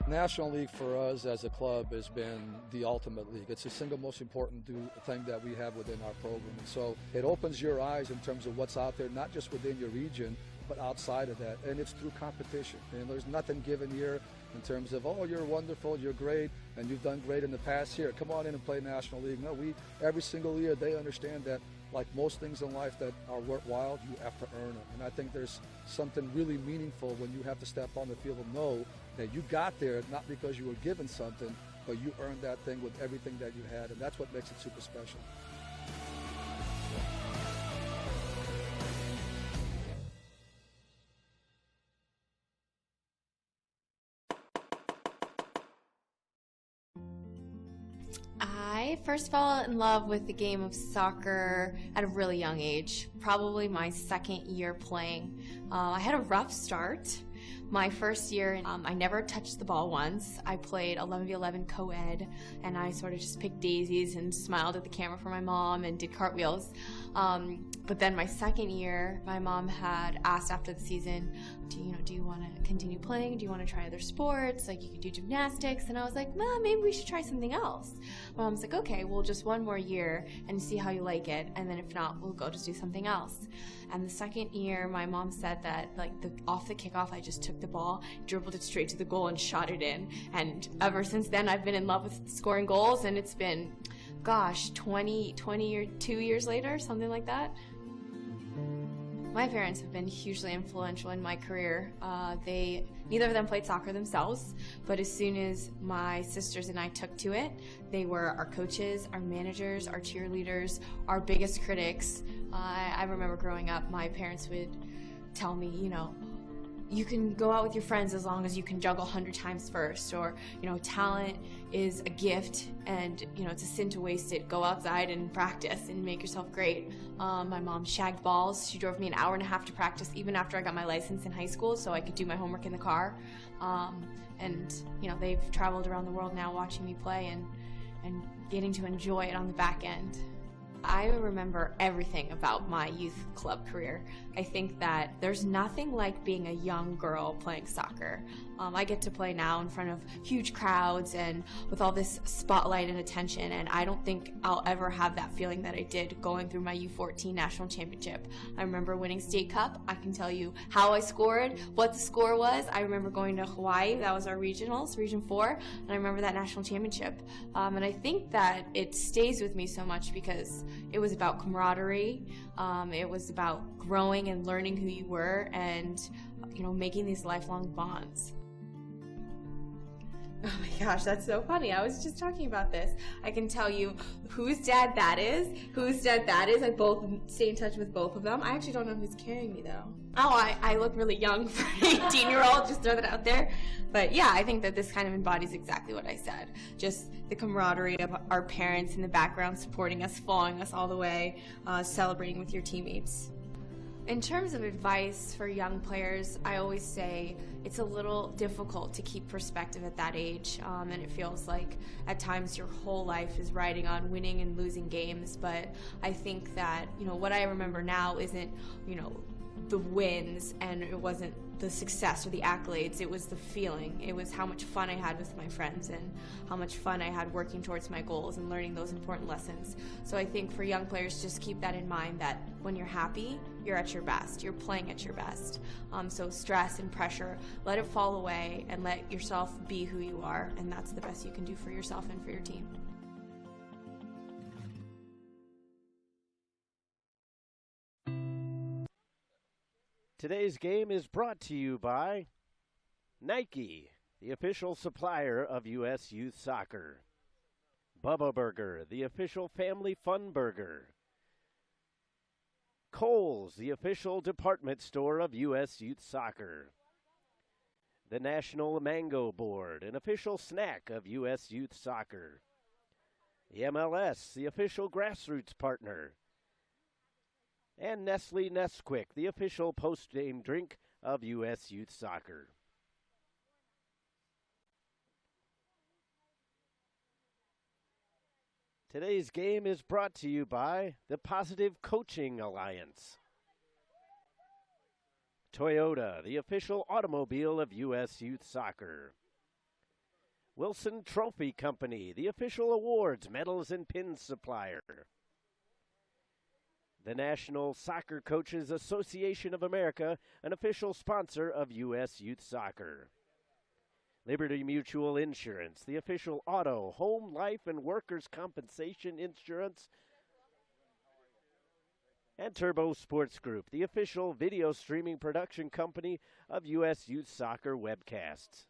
National League for us as a club has been the ultimate league. It's the single most important thing that we have within our program. And so it opens your eyes in terms of what's out there, not just within your region, but outside of that. And it's through competition. And there's nothing given here in terms of, oh, you're wonderful, you're great, and you've done great in the past. Here, come on in and play National League. No, every single year they understand that, like most things in life that are worthwhile, you have to earn them. And I think there's something really meaningful when you have to step on the field and know that you got there not because you were given something, but you earned that thing with everything that you had, and that's what makes it super special. I first fell in love with the game of soccer at a really young age, probably my second year playing. I had a rough start. My first year, I never touched the ball once. I played 11v11 co-ed, and I sort of just picked daisies and smiled at the camera for my mom and did cartwheels. But then my second year, my mom had asked after the season, do you want to continue playing? Do you want to try other sports? Like, you could do gymnastics. And I was like, Mom, maybe we should try something else. My mom's like, okay, well, just one more year and see how you like it. And then if not, we'll go just do something else. And the second year, my mom said that, like, off the kickoff, I just took the ball, dribbled it straight to the goal, and shot it in. And ever since then, I've been in love with scoring goals, and it's been, gosh, 2 years later, something like that. My parents have been hugely influential in my career. Neither of them played soccer themselves, but as soon as my sisters and I took to it, they were our coaches, our managers, our cheerleaders, our biggest critics. I remember growing up, my parents would tell me, you can go out with your friends as long as you can juggle 100 times first, or, talent is a gift and, it's a sin to waste it. Go outside and practice and make yourself great. My mom shagged balls. She drove me an hour and a half to practice even after I got my license in high school so I could do my homework in the car. And they've traveled around the world now watching me play and getting to enjoy it on the back end. I remember everything about my youth club career. I think that there's nothing like being a young girl playing soccer. I get to play now in front of huge crowds and with all this spotlight and attention, and I don't think I'll ever have that feeling that I did going through my U14 national championship. I remember winning state cup. I can tell you how I scored, what the score was. I remember going to Hawaii. That was our regionals, Region 4, and I remember that national championship. And I think that it stays with me so much because it was about camaraderie. It was about growing and learning who you were and, making these lifelong bonds. Oh my gosh, that's so funny. I was just talking about this. I can tell you whose dad that is, whose dad that is. I both stay in touch with both of them. I actually don't know who's carrying me though. Oh, I look really young for an 18-year-old, just throw that out there. But yeah, I think that this kind of embodies exactly what I said. Just the camaraderie of our parents in the background supporting us, following us all the way, celebrating with your teammates. In terms of advice for young players, I always say it's a little difficult to keep perspective at that age, and it feels like at times your whole life is riding on winning and losing games. But I think that, what I remember now isn't, the wins, and it wasn't the success or the accolades. It was the feeling. It was how much fun I had with my friends and how much fun I had working towards my goals and learning those important lessons. So I think for young players, just keep that in mind, that when you're happy, you're at your best. You're playing at your best. So stress and pressure, let it fall away and let yourself be who you are, and that's the best you can do for yourself and for your team. Today's game is brought to you by Nike, the official supplier of U.S. Youth Soccer. Bubba Burger, the official family fun burger. Kohl's, the official department store of U.S. Youth Soccer. The National Mango Board, an official snack of U.S. Youth Soccer. The MLS, the official grassroots partner. And Nestle Nesquik, the official post-game drink of U.S. Youth Soccer. Today's game is brought to you by the Positive Coaching Alliance. Toyota, the official automobile of U.S. Youth Soccer. Wilson Trophy Company, the official awards, medals, and pin supplier. The National Soccer Coaches Association of America, an official sponsor of U.S. Youth Soccer. Liberty Mutual Insurance, the official auto, home, life, and workers' compensation insurance. And Turbo Sports Group, the official video streaming production company of U.S. Youth Soccer webcasts.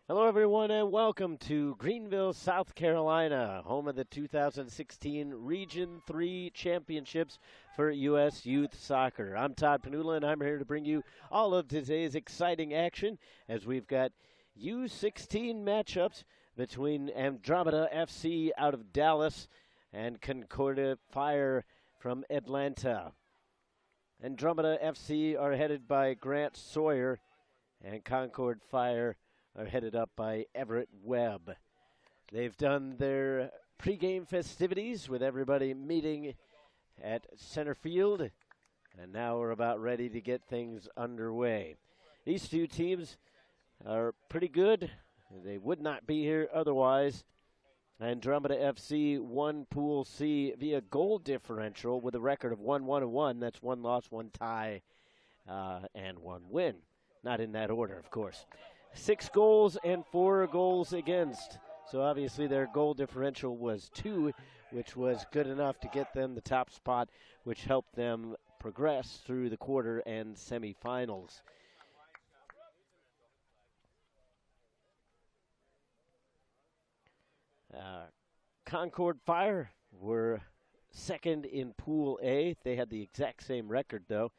Hello, everyone, and welcome to Greenville, South Carolina, home of the 2016 Region 3 Championships for U.S. Youth Soccer. I'm Todd Panula, and I'm here to bring you all of today's exciting action as we've got U16 matchups between Andromeda FC out of Dallas and Concord Fire from Atlanta. Andromeda FC are headed by Grant Sawyer, and Concord Fire are headed up by Everett Webb. They've done their pregame festivities with everybody meeting at center field, and now we're about ready to get things underway. These two teams are pretty good. They would not be here otherwise. Andromeda FC won Pool C via goal differential with a record of 1-1-1. That's 1 loss, 1 tie, and 1 win. Not in that order, of course. 6 goals and 4 goals against. So obviously their goal differential was 2, which was good enough to get them the top spot, which helped them progress through the quarter and semifinals. Concord Fire were second in Pool A. They had the exact same record, though,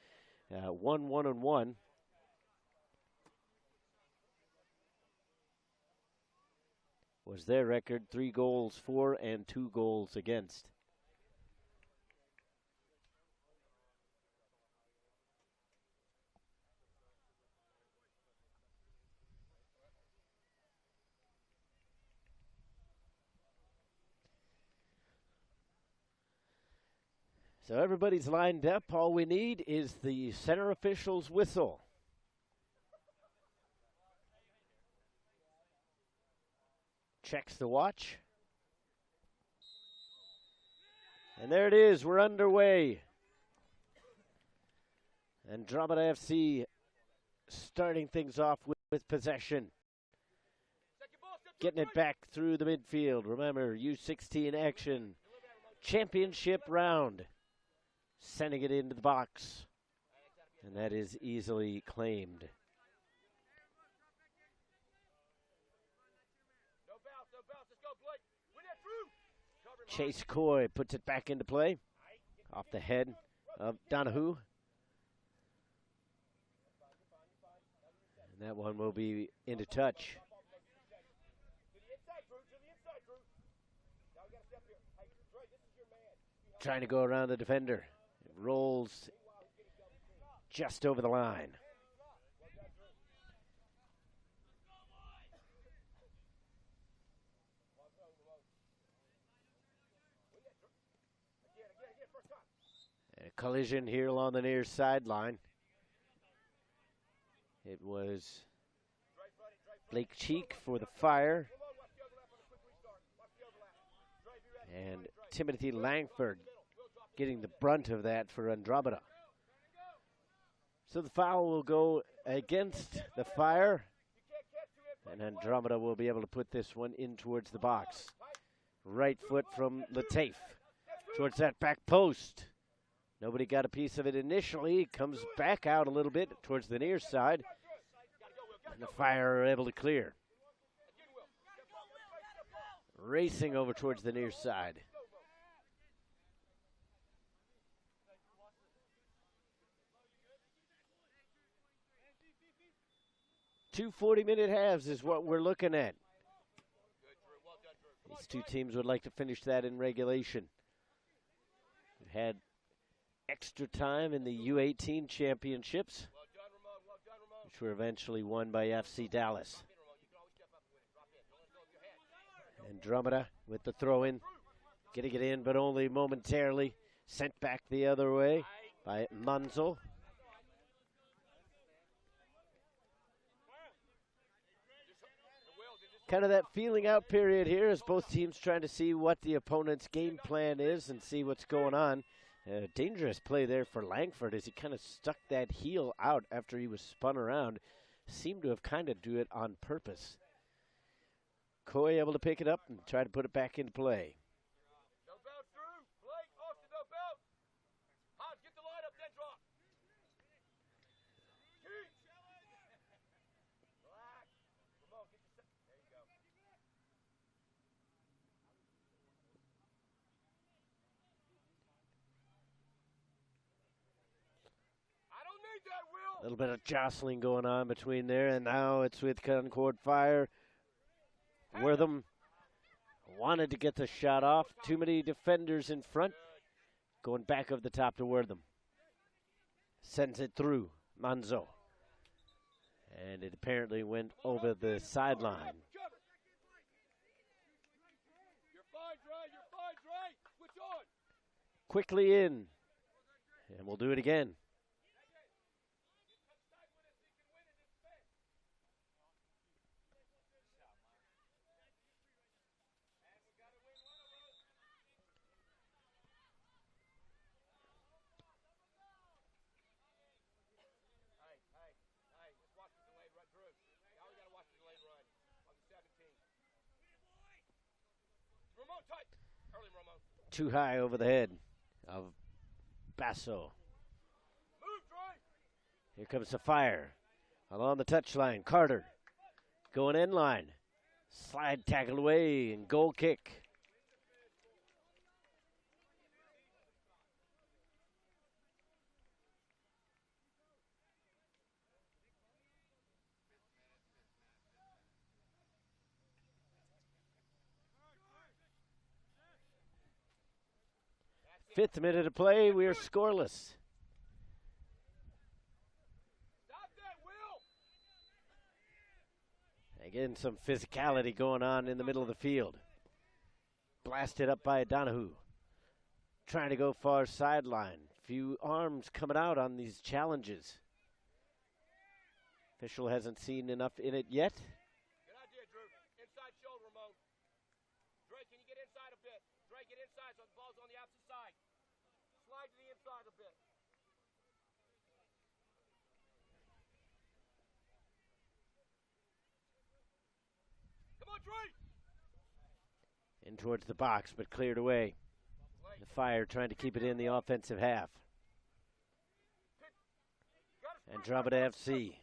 1-1-1. Was their record, 3 goals for and 2 goals against. So everybody's lined up. All we need is the center official's whistle. Checks the watch. And there it is. We're underway. Andromeda FC starting things off with possession. Getting it back through the midfield. Remember, U16 action. Championship round. Sending it into the box. And that is easily claimed. Chase Coy puts it back into play. Off the head of Donahue. And that one will be into touch. Trying to go around the defender. It rolls just over the line. A collision here along the near sideline. It was Blake Cheek for the Fire. And Timothy Langford getting the brunt of that for Andromeda. So the foul will go against the Fire. And Andromeda will be able to put this one in towards the box. Right foot from Lateef towards that back post. Nobody got a piece of it initially. Comes back out a little bit towards the near side. And the Fire are able to clear. Racing over towards the near side. 2 40-minute halves is what we're looking at. These two teams would like to finish that in regulation. We've had extra time in the U18 championships, which were eventually won by FC Dallas. Andromeda with the throw-in, getting it in, but only momentarily. Sent back the other way by Manzo. Kind of that feeling out period here as both teams trying to see what the opponent's game plan is and see what's going on. Dangerous play there for Langford as he kind of stuck that heel out after he was spun around. Seemed to have kind of do it on purpose. Coy able to pick it up and try to put it back into play. A little bit of jostling going on between there, and now it's with Concord Fire. Wortham wanted to get the shot off. Too many defenders in front. Going back over the top to Wortham. Sends it through Manzo. And it apparently went over the sideline. Quickly in. And we'll do it again. Too high over the head of Basso. Here comes the Fire. Along the touchline, Carter going in line. Slide tackle away and goal kick. Fifth minute of play, we are scoreless. Again, some physicality going on in the middle of the field. Blasted up by Donahue. Trying to go far sideline. Few arms coming out on these challenges. Official hasn't seen enough in it yet. Good idea, Drew. Inside shoulder, Ramon. Dre, can you get inside a bit? Dre, get inside so the ball's on the opposite side. Slide to the inside a bit. Come on, Dre! In towards the box, but cleared away. The Fire trying to keep it in the offensive half. Andromeda FC.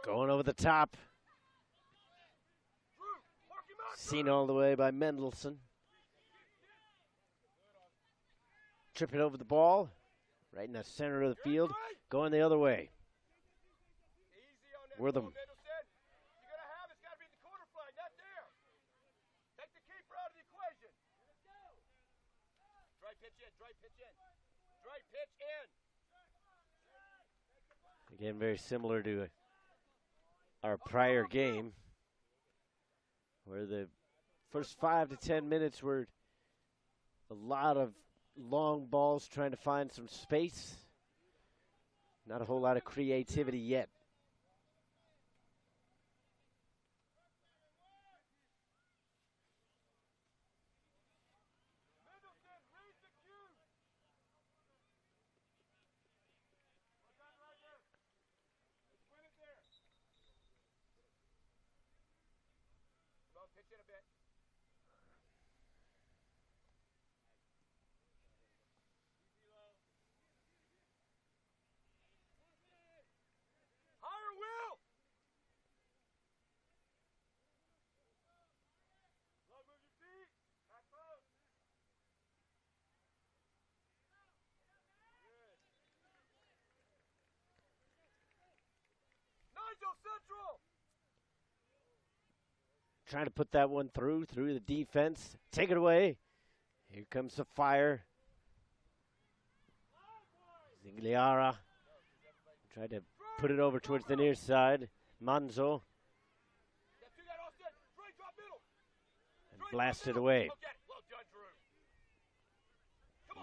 Going over the top. Seen all the way by Mendelson. Tripping over the ball. Right in the center of the field. Going the other way. Wortham. Again, very similar to our prior game, where the first 5 to 10 minutes were a lot of long balls trying to find some space. Not a whole lot of creativity yet. Central. Trying to put that one through the defense. Take it away. Here comes the Fire. Zigliara tried to put it over towards the near side. Manzo. And blasted away.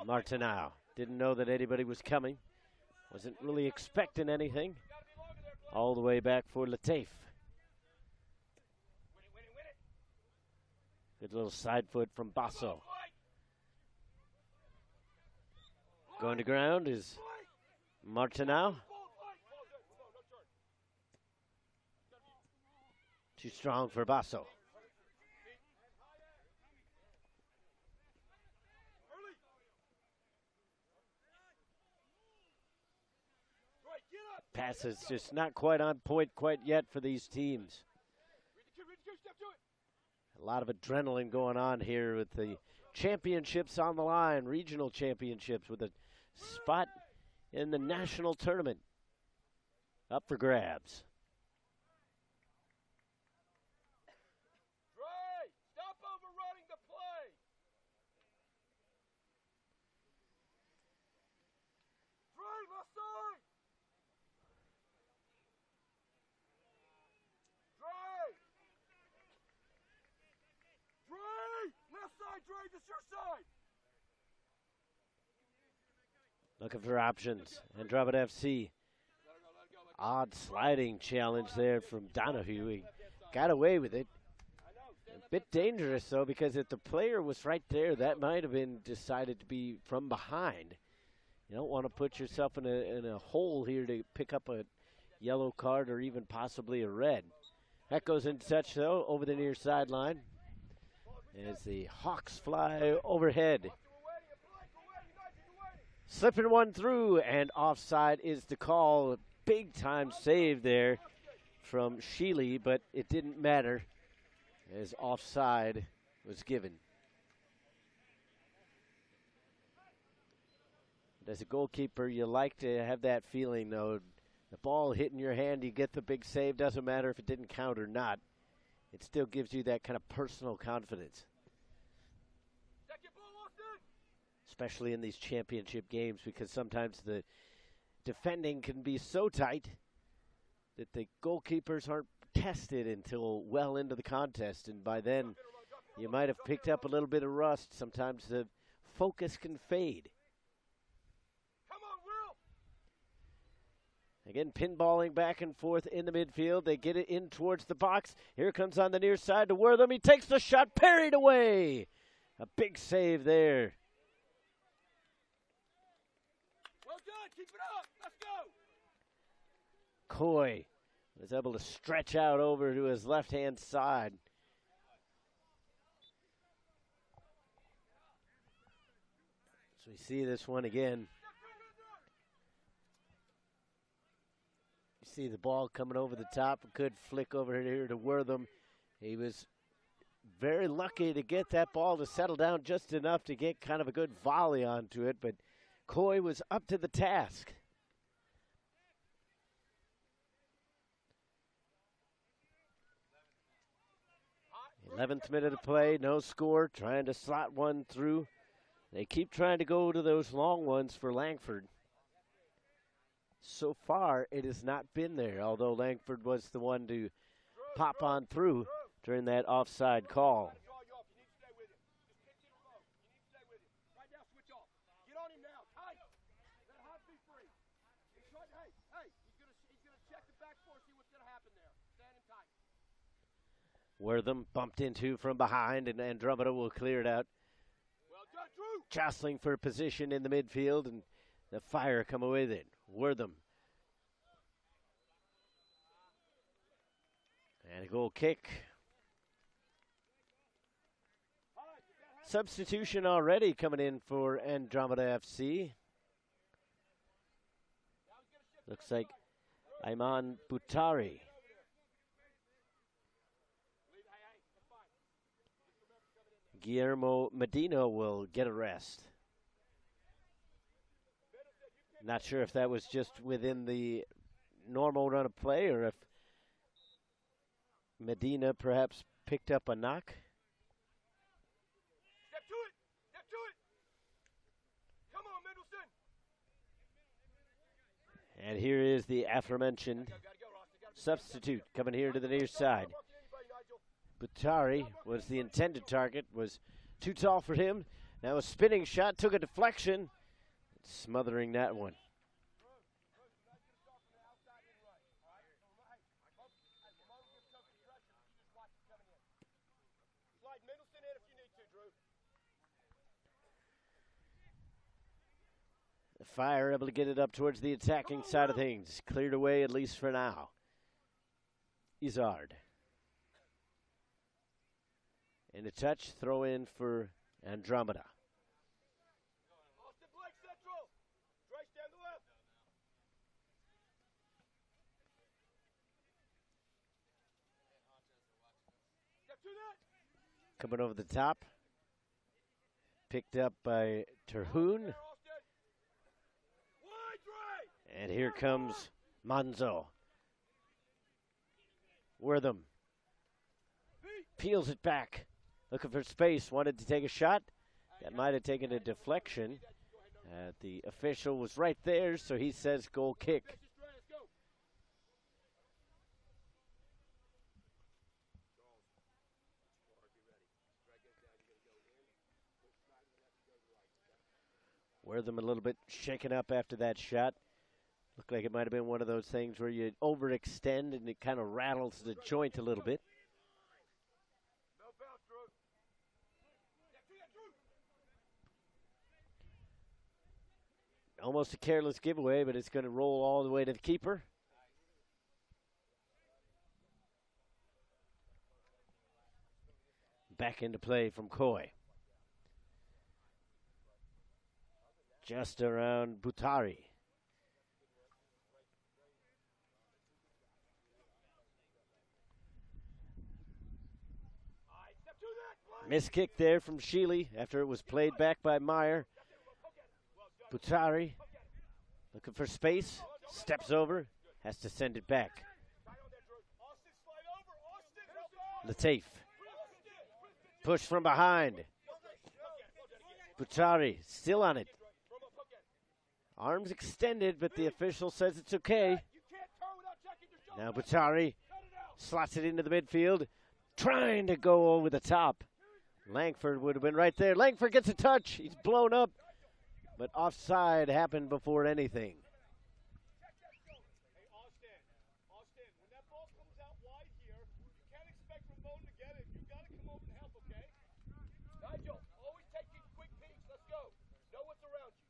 Martinau didn't know that anybody was coming. Wasn't really expecting anything. All the way back for Lateef. Good little side foot from Basso. Going to ground is Martinau. Too strong for Basso. Pass is just not quite on point quite yet for these teams. A lot of adrenaline going on here with the championships on the line, regional championships with a spot in the national tournament up for grabs. Dre, stop overrunning the play. Dre, left side. Dre, left side, Dre, this is your side. Looking for options. Andromeda FC. Odd sliding challenge there from Donahue. He got away with it. A bit dangerous, though, because if the player was right there, that might have been decided to be from behind. You don't want to put yourself in a hole here to pick up a yellow card or even possibly a red. That goes into touch, though, over the near sideline as the Hawks fly overhead. Slipping one through, and offside is the call. Big time save there from Sheely, but it didn't matter as offside was given. As a goalkeeper, you like to have that feeling, though. The ball hitting your hand, you get the big save. Doesn't matter if it didn't count or not. It still gives you that kind of personal confidence. Especially in these championship games, because sometimes the defending can be so tight that the goalkeepers aren't tested until well into the contest. And by then, you might have picked up a little bit of rust. Sometimes the focus can fade. Again, pinballing back and forth in the midfield. They get it in towards the box. Here comes on the near side to Wortham. He takes the shot, parried away. A big save there. Well done, keep it up, let's go. Coy was able to stretch out over to his left-hand side. So we see this one again. See the ball coming over the top. A good flick over here to Wortham. He was very lucky to get that ball to settle down just enough to get kind of a good volley onto it, but Coy was up to the task. 11th minute of play, no score, trying to slot one through. They keep trying to go to those long ones for Langford. So far, it has not been there, although Langford was the one to pop on through during that offside call. Wortham bumped into from behind, and Andromeda will clear it out. Jostling for position in the midfield, and the Fire come away with it. Wortham. And a goal kick. Substitution already coming in for Andromeda FC. Looks like Ayman Boutari. Guillermo Medina will get a rest. Not sure if that was just within the normal run of play or if Medina perhaps picked up a knock. Step to it. Step to it. Come on, Mendelssohn. And here is the aforementioned substitute coming here to the near side. Butari was the intended target, was too tall for him. Now a spinning shot, took a deflection, smothering that one. The Fire able to get it up towards the attacking side of things. Cleared away, at least for now. Izard. And a touch, throw in for Andromeda. Austin Blake Central. Trace down the left. Step to that. Coming over the top. Picked up by Terhune. And here comes Manzo. Wortham peels it back. Looking for space. Wanted to take a shot. That might have taken a deflection. The official was right there, so he says goal kick. Wortham a little bit shaken up after that shot. Looked like it might have been one of those things where you overextend and it kind of rattles the joint a little bit. Almost a careless giveaway, but it's going to roll all the way to the keeper. Back into play from Coy. Just around Butari. Miss kick there from Sheely after it was played back by Meyer. Butari looking for space, steps over, has to send it back. Lateef, push from behind. Butari still on it. Arms extended, but the official says it's okay. Now Butari slots it into the midfield, trying to go over the top. Langford would have been right there. Langford gets a touch. He's blown up. But offside happened before anything. Hey, Austin, when that ball comes out wide here, you can't expect Ramon to get it. You got to come over and help, okay? Nigel, always taking quick peeks. Let's go. Know what's around you.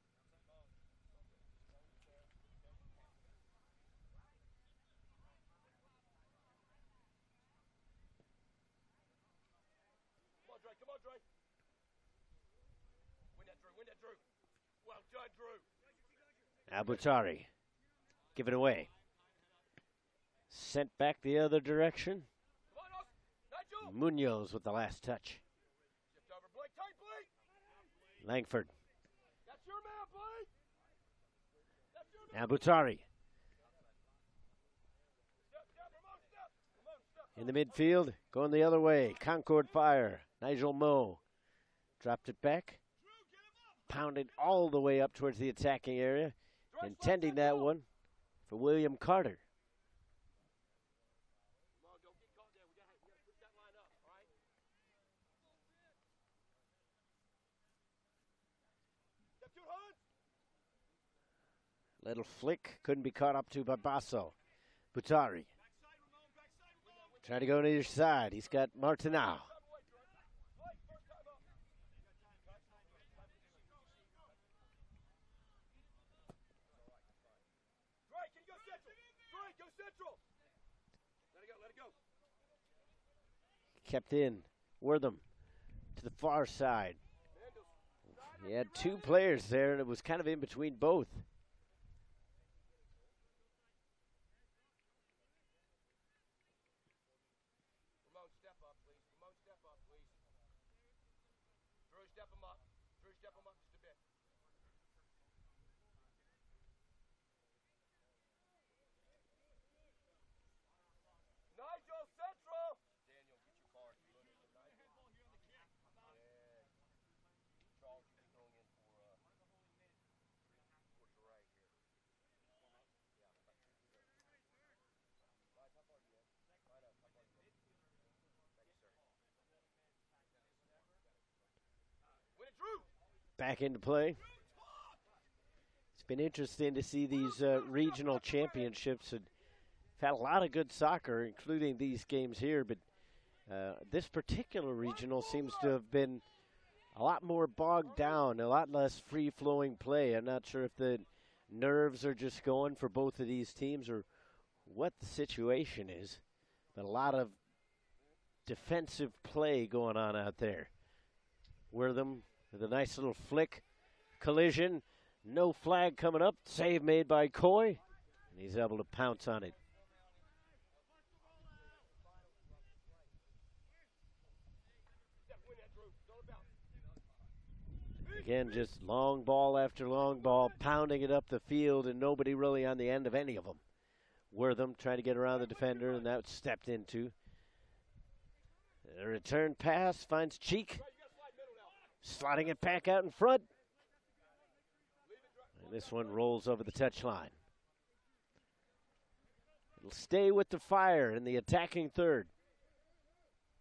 Come on, Dre. Win that, Drew. Well done, Drew. Butari, give it away. Sent back the other direction. Come on, Nigel. Munoz with the last touch. Shift over, Blake. Tight, Blake. Langford. That's your man, Blake. That's your man. Butari. Step. In the midfield, going the other way. Concord Fire. Nigel Moe dropped it back. Pounded all the way up towards the attacking area. Intending that one for William Carter. Come on, don't get caught there. We got to put that line up, all right? Step two, Hans. Little flick. Couldn't be caught up to by Basso. Butari. Trying to go to either side. He's got Martinau. Let it go. Kept in. Wortham to the far side. He had two players there, and it was kind of in between both. Ramon, step up, please. Drew, step him up. Just a bit. Nigel Central. back into play. It's been interesting to see these regional championships. And had a lot of good soccer, including these games here, but this particular regional seems to have been a lot more bogged down, a lot less free-flowing play. I'm not sure if the nerves are just going for both of these teams or what the situation is, but a lot of defensive play going on out there. Wortham with a nice little flick, collision, no flag coming up, save made by Coy, and he's able to pounce on it. Again, just long ball after long ball, pounding it up the field, and nobody really on the end of any of them. Wortham trying to get around the defender, and that was stepped into. A return pass finds Cheek, sliding it back out in front. And this one rolls over the touchline. It'll stay with the Fire in the attacking third.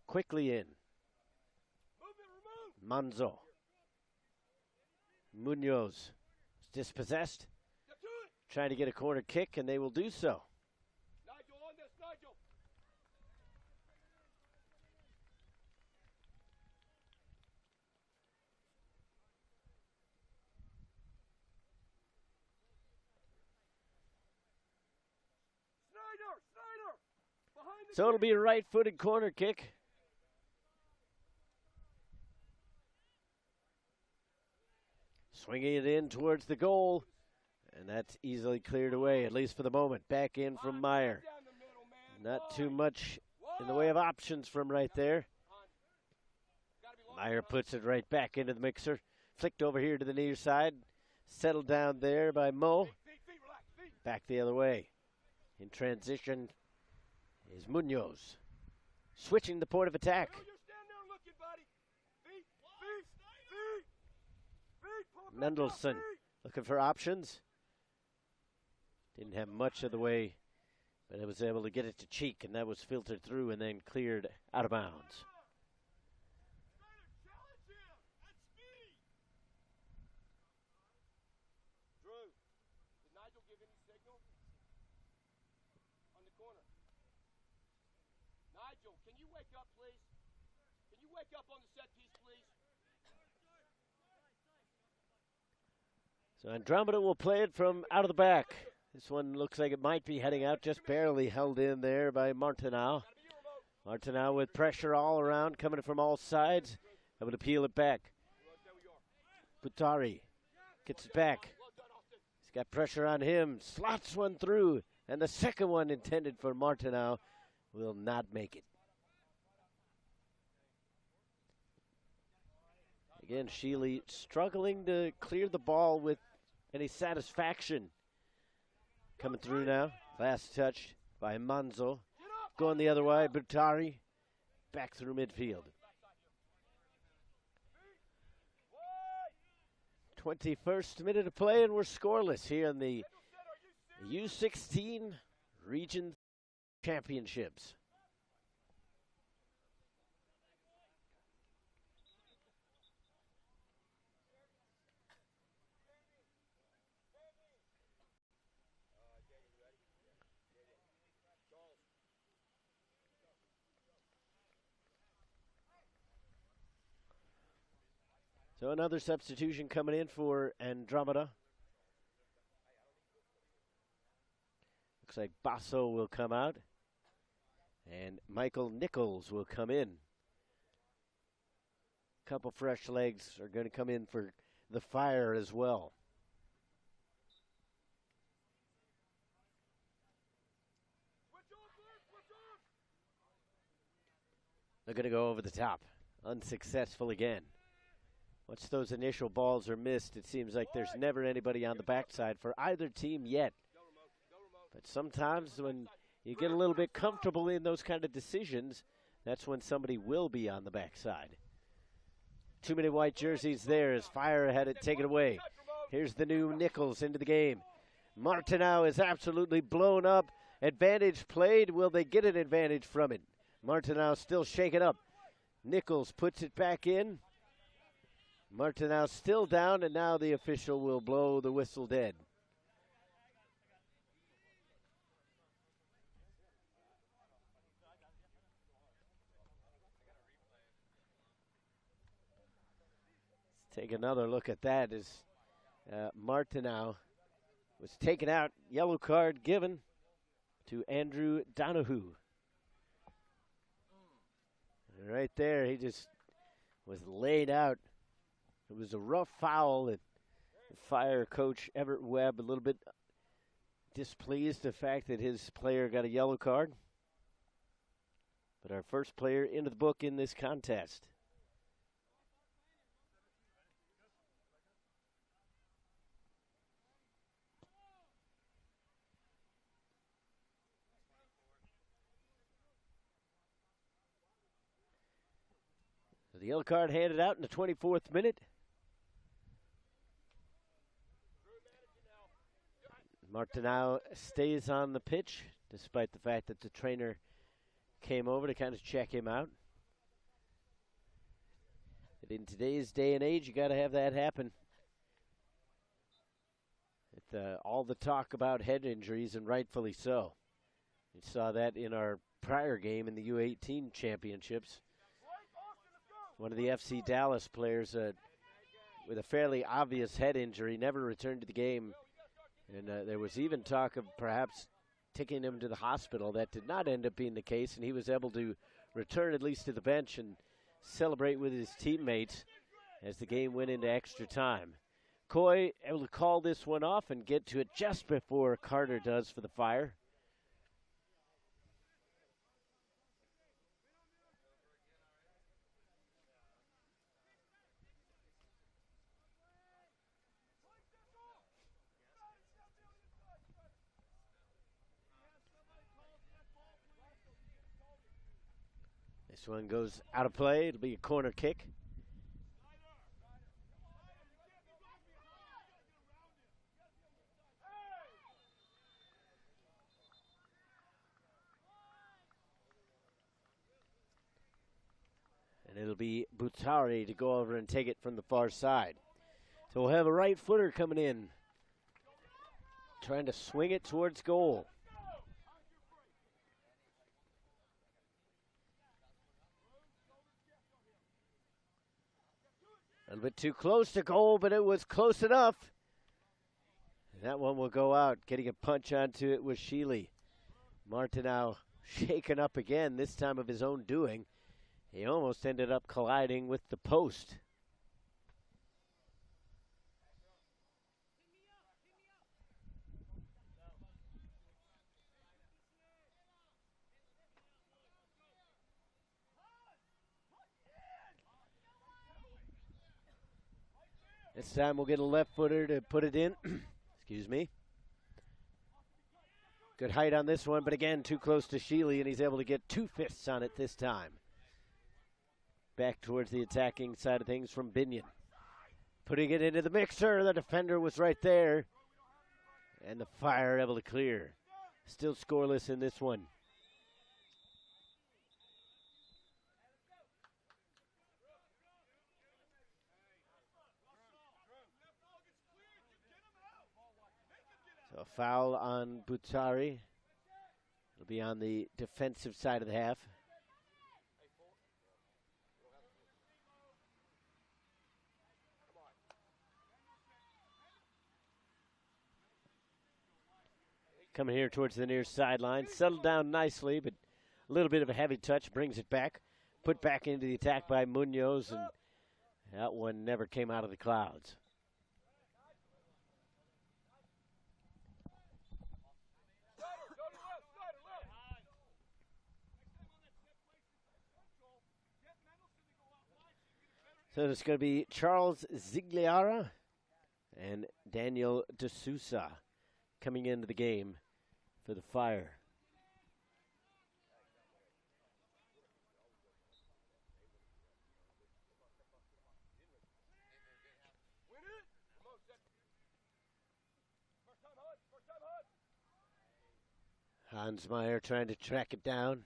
Quickly in. Manzo. Munoz is dispossessed, trying to get a corner kick, and they will do so. Nigel, on this, Nigel. Snyder, behind the So it'll be a right-footed corner kick. Swinging it in towards the goal, and that's easily cleared away, at least for the moment. Back in from Meyer. Not too much in the way of options from right there. Meyer puts it right back into the mixer. Flicked over here to the near side. Settled down there by Mo. Back the other way. In transition is Munoz. Switching the point of attack. Mendelson looking for options. Didn't have much of the way, but it was able to get it to Cheek, and that was filtered through and then cleared out of bounds. Drew, did Nigel give any signal? On the corner. Nigel, can you wake up, please? Can you wake up on the set piece, please? So Andromeda will play it from out of the back. This one looks like it might be heading out, just barely held in there by Martinau. Martinau with pressure all around, coming from all sides, able to peel it back. Butari gets it back. He's got pressure on him, slots one through, and the second one intended for Martinau will not make it. Again, Sheely struggling to clear the ball with any satisfaction. Coming through now. Last touch by Manzo. Going the other way, Butari. Back through midfield. 21st minute of play, and we're scoreless here in the U16 Region Championships. So another substitution coming in for Andromeda. Looks like Basso will come out. And Michael Nichols will come in. A couple fresh legs are going to come in for the Fire as well. They're going to go over the top. Unsuccessful again. Once those initial balls are missed, it seems like there's never anybody on the backside for either team yet. But sometimes when you get a little bit comfortable in those kind of decisions, that's when somebody will be on the backside. Too many white jerseys there as Fire had it taken away. Here's the new Nichols into the game. Martinau is absolutely blown up. Advantage played. Will they get an advantage from it? Martinau still shaken up. Nichols puts it back in. Martineau still down, and now the official will blow the whistle dead. Let's take another look at that as Martineau was taken out. Yellow card given to Andrew Donahue. And right there, he just was laid out. It was a rough foul. And Fire coach Everett Webb a little bit displeased the fact that his player got a yellow card. But our first player into the book in this contest. The yellow card handed out in the 24th minute. Martineau stays on the pitch, despite the fact that the trainer came over to kind of check him out. But in today's day and age, you got to have that happen. All the talk about head injuries, and rightfully so. We saw that in our prior game in the U18 championships. One of the FC Dallas players with a fairly obvious head injury never returned to the game. And there was even talk of perhaps taking him to the hospital. That did not end up being the case, and he was able to return at least to the bench and celebrate with his teammates as the game went into extra time. Coy able to call this one off and get to it just before Carter does for the Fire. This one goes out of play. It'll be a corner kick. And it'll be Butari to go over and take it from the far side. So we'll have a right footer coming in, trying to swing it towards goal. A little bit too close to goal, but it was close enough. And that one will go out. Getting a punch onto it was Sheely. Martineau shaken up again, this time of his own doing. He almost ended up colliding with the post. This time we'll get a left footer to put it in. Excuse me. Good height on this one, but again, too close to Sheely, and he's able to get 2 fists on it this time. Back towards the attacking side of things from Binion. Putting it into the mixer. The defender was right there. And the Fire able to clear. Still scoreless in this one. So a foul on Butari. It'll be on the defensive side of the half. Coming here towards the near sideline. Settled down nicely, but a little bit of a heavy touch brings it back. Put back into the attack by Munoz, and that one never came out of the clouds. So it's going to be Charles Zigliara and Daniel D'Souza coming into the game for the Fire. Hansmeyer trying to track it down.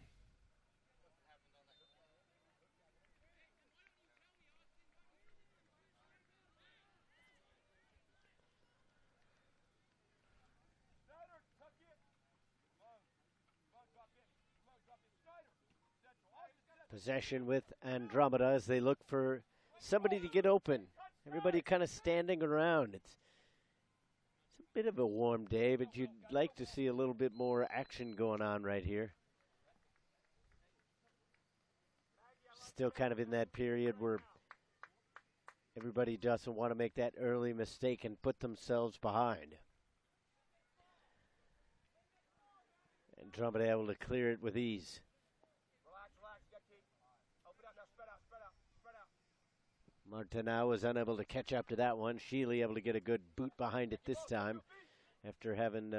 Possession with Andromeda as they look for somebody to get open. Everybody kind of standing around. It's a bit of a warm day, but you'd like to see a little bit more action going on right here. Still kind of in that period where everybody doesn't want to make that early mistake and put themselves behind. Andromeda able to clear it with ease. Martinau was unable to catch up to that one. Sheely able to get a good boot behind it this time after having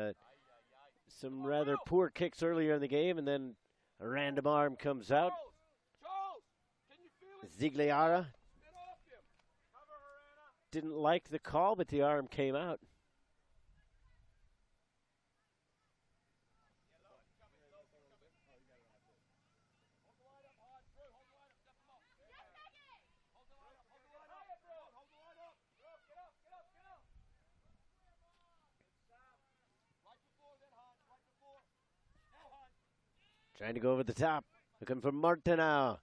some rather poor kicks earlier in the game, and then a random arm comes out. Zigliara didn't like the call, but the arm came out. Trying to go over the top, looking for Martinau.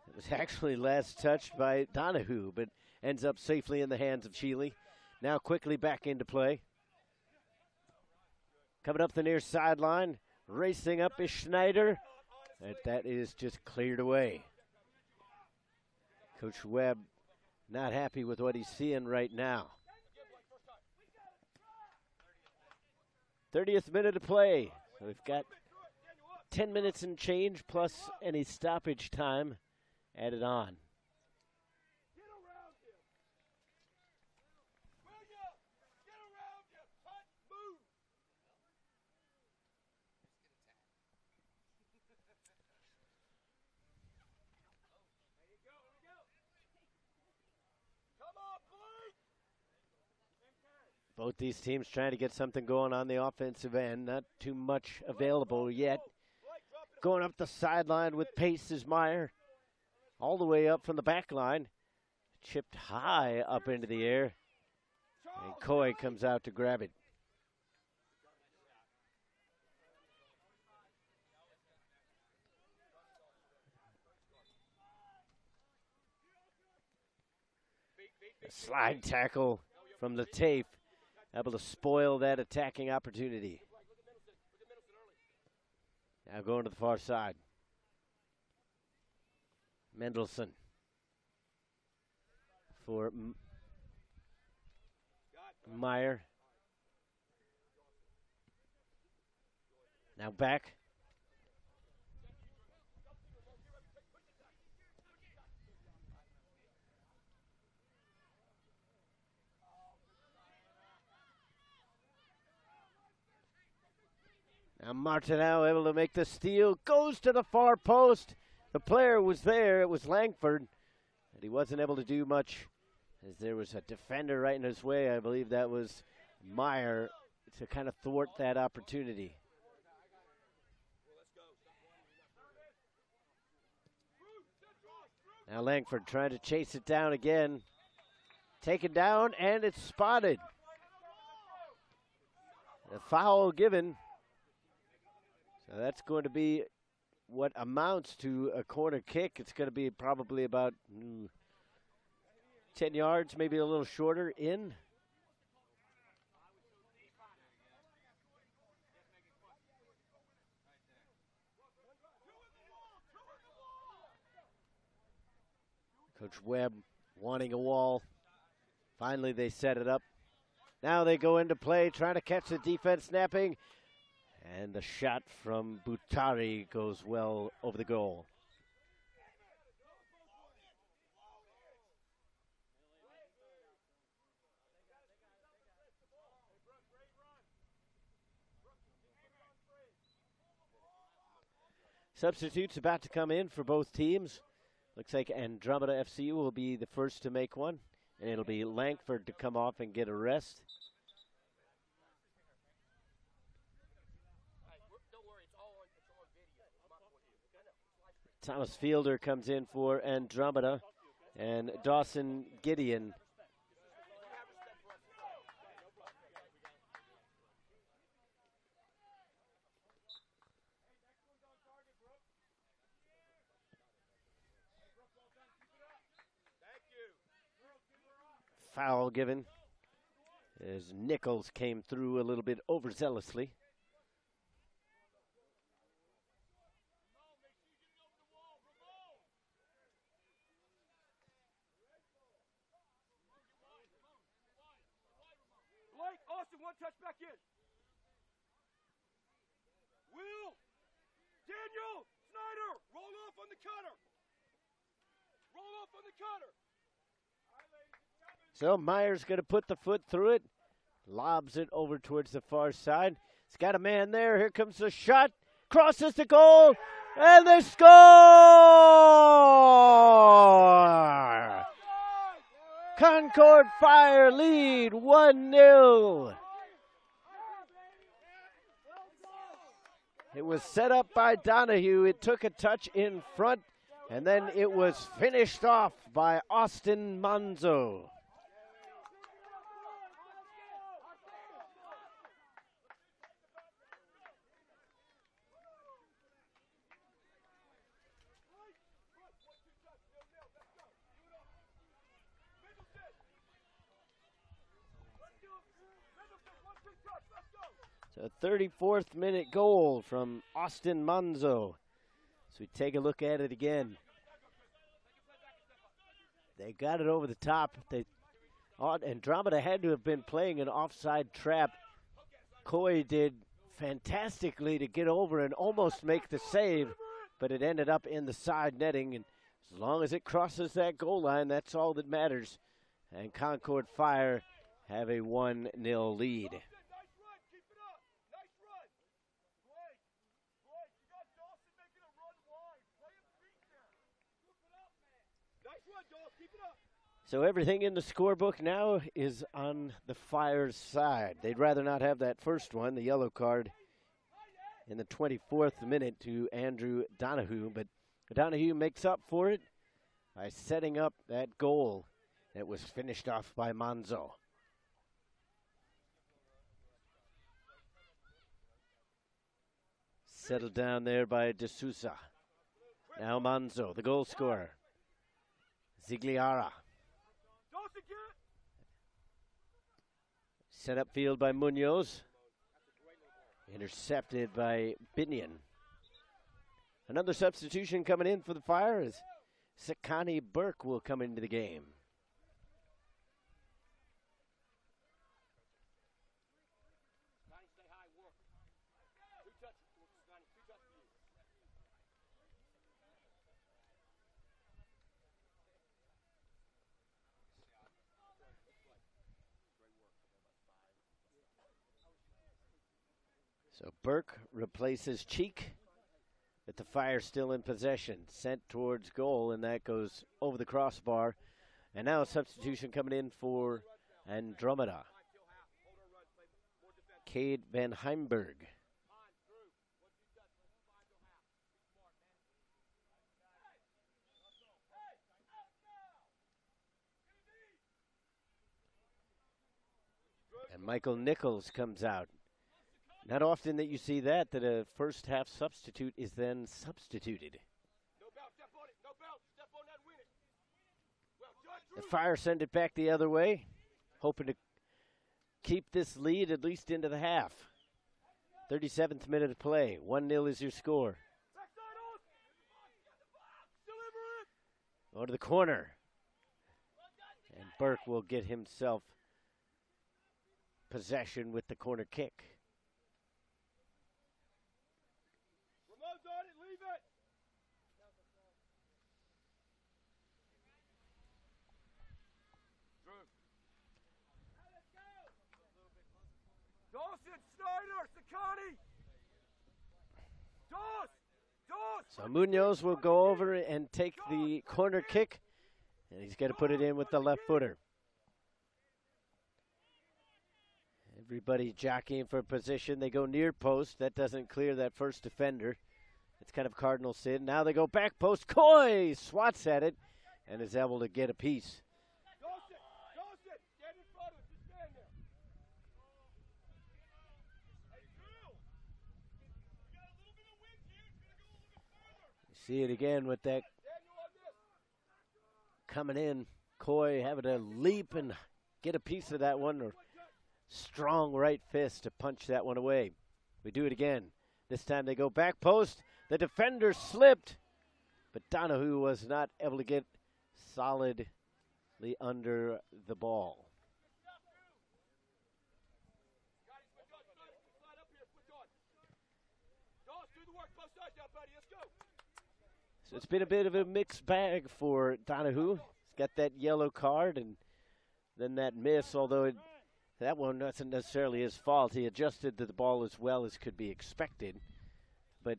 It was actually last touched by Donahue, but ends up safely in the hands of Sheely. Now quickly back into play. Coming up the near sideline, racing up is Schneider. That is just cleared away. Coach Webb not happy with what he's seeing right now. 30th minute of play. So we've got 10 minutes and change plus any stoppage time added on. Both these teams trying to get something going on the offensive end. Not too much available yet. Going up the sideline with pace is Meyer. All the way up from the back line. Chipped high up into the air. And Coy comes out to grab it. A slide tackle from Lateef. Able to spoil that attacking opportunity. Now going to the far side. Mendelson for Meyer. Now back. Now Martinau able to make the steal, goes to the far post. The player was there, it was Langford, but he wasn't able to do much as there was a defender right in his way. I believe that was Meyer to kind of thwart that opportunity. Now Langford trying to chase it down again. Taken down, and it's spotted. The foul given. So that's going to be what amounts to a corner kick. It's going to be probably about 10 yards, maybe a little shorter in. Coach Webb wanting a wall. Finally, they set it up. Now they go into play, trying to catch the defense snapping. And the shot from Butari goes well over the goal. Substitutes about to come in for both teams. Looks like Andromeda FC will be the first to make one. And it'll be Langford to come off and get a rest. Thomas Fielder comes in for Andromeda, and Dawson Gideon. foul given as Nichols came through a little bit overzealously. Blake, Austin, one touch back in. Will, Daniel, Snyder, roll off on the cutter. Roll off on the cutter. So Myers going to put the foot through it, lobs it over towards the far side. He's got a man there. Here comes the shot. Crosses the goal, and they score! Concord Fire lead 1-0. It was set up by Donahue. It took a touch in front, and then it was finished off by Austin Manzo. So 34th minute goal from Austin Manzo. So we take a look at it again. They got it over the top. Andromeda had to have been playing an offside trap. Coy did fantastically to get over and almost make the save, but it ended up in the side netting. And as long as it crosses that goal line, that's all that matters. And Concord Fire have a 1-0 lead. So everything in the scorebook now is on the Fire's side. They'd rather not have that first one, the yellow card, in the 24th minute to Andrew Donahue. But Donahue makes up for it by setting up that goal that was finished off by Manzo. Settled down there by De Sousa. Now Manzo, the goal scorer. Zigliara. Set up field by Munoz. Intercepted by Binion. Another substitution coming in for the Fire is Sakani Burke will come into the game. So Burke replaces Cheek, but the Fire still in possession. Sent towards goal, and that goes over the crossbar. And now a substitution coming in for Andromeda. Cade Van Heimberg. And Michael Nichols comes out. Not often that you see that a first half substitute is then substituted. The Fire send it back the other way, hoping to keep this lead at least into the half. 37th minute of play. 1-0 is your score. Go to the corner. And Burke will get himself possession with the corner kick. Dawson, Snyder, Sakani. So Munoz will go over and take the corner kick, and he's going to put it in with the left footer. Everybody jockeying for position. They go near post. That doesn't clear that first defender. It's kind of cardinal sin. Now they go back post. Coy swats at it and is able to get a piece. See it again with that coming in. Coy having to leap and get a piece of that one, or strong right fist to punch that one away. We do it again. This time they go back post. The defender slipped, but Donahue was not able to get solidly under the ball. So it's been a bit of a mixed bag for Donahue. He's got that yellow card and then that miss, although that one wasn't necessarily his fault. He adjusted to the ball as well as could be expected, but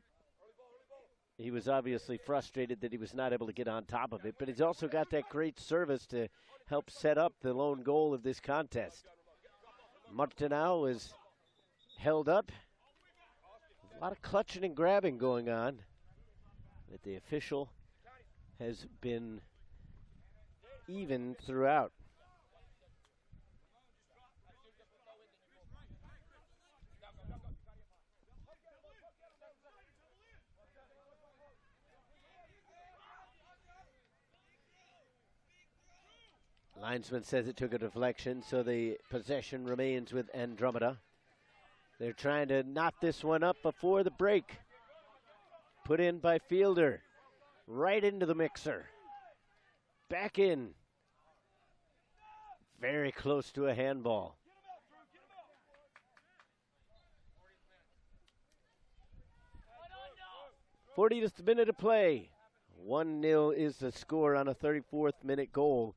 he was obviously frustrated that he was not able to get on top of it. But he's also got that great service to help set up the lone goal of this contest. Martinau is held up. A lot of clutching and grabbing going on. But the official has been even throughout. Linesman says it took a deflection, so the possession remains with Andromeda. They're trying to knock this one up before the break. Put in by Fielder. Right into the mixer. Back in. Very close to a handball. '40th minute of play. 1-0 is the score on a 34th minute goal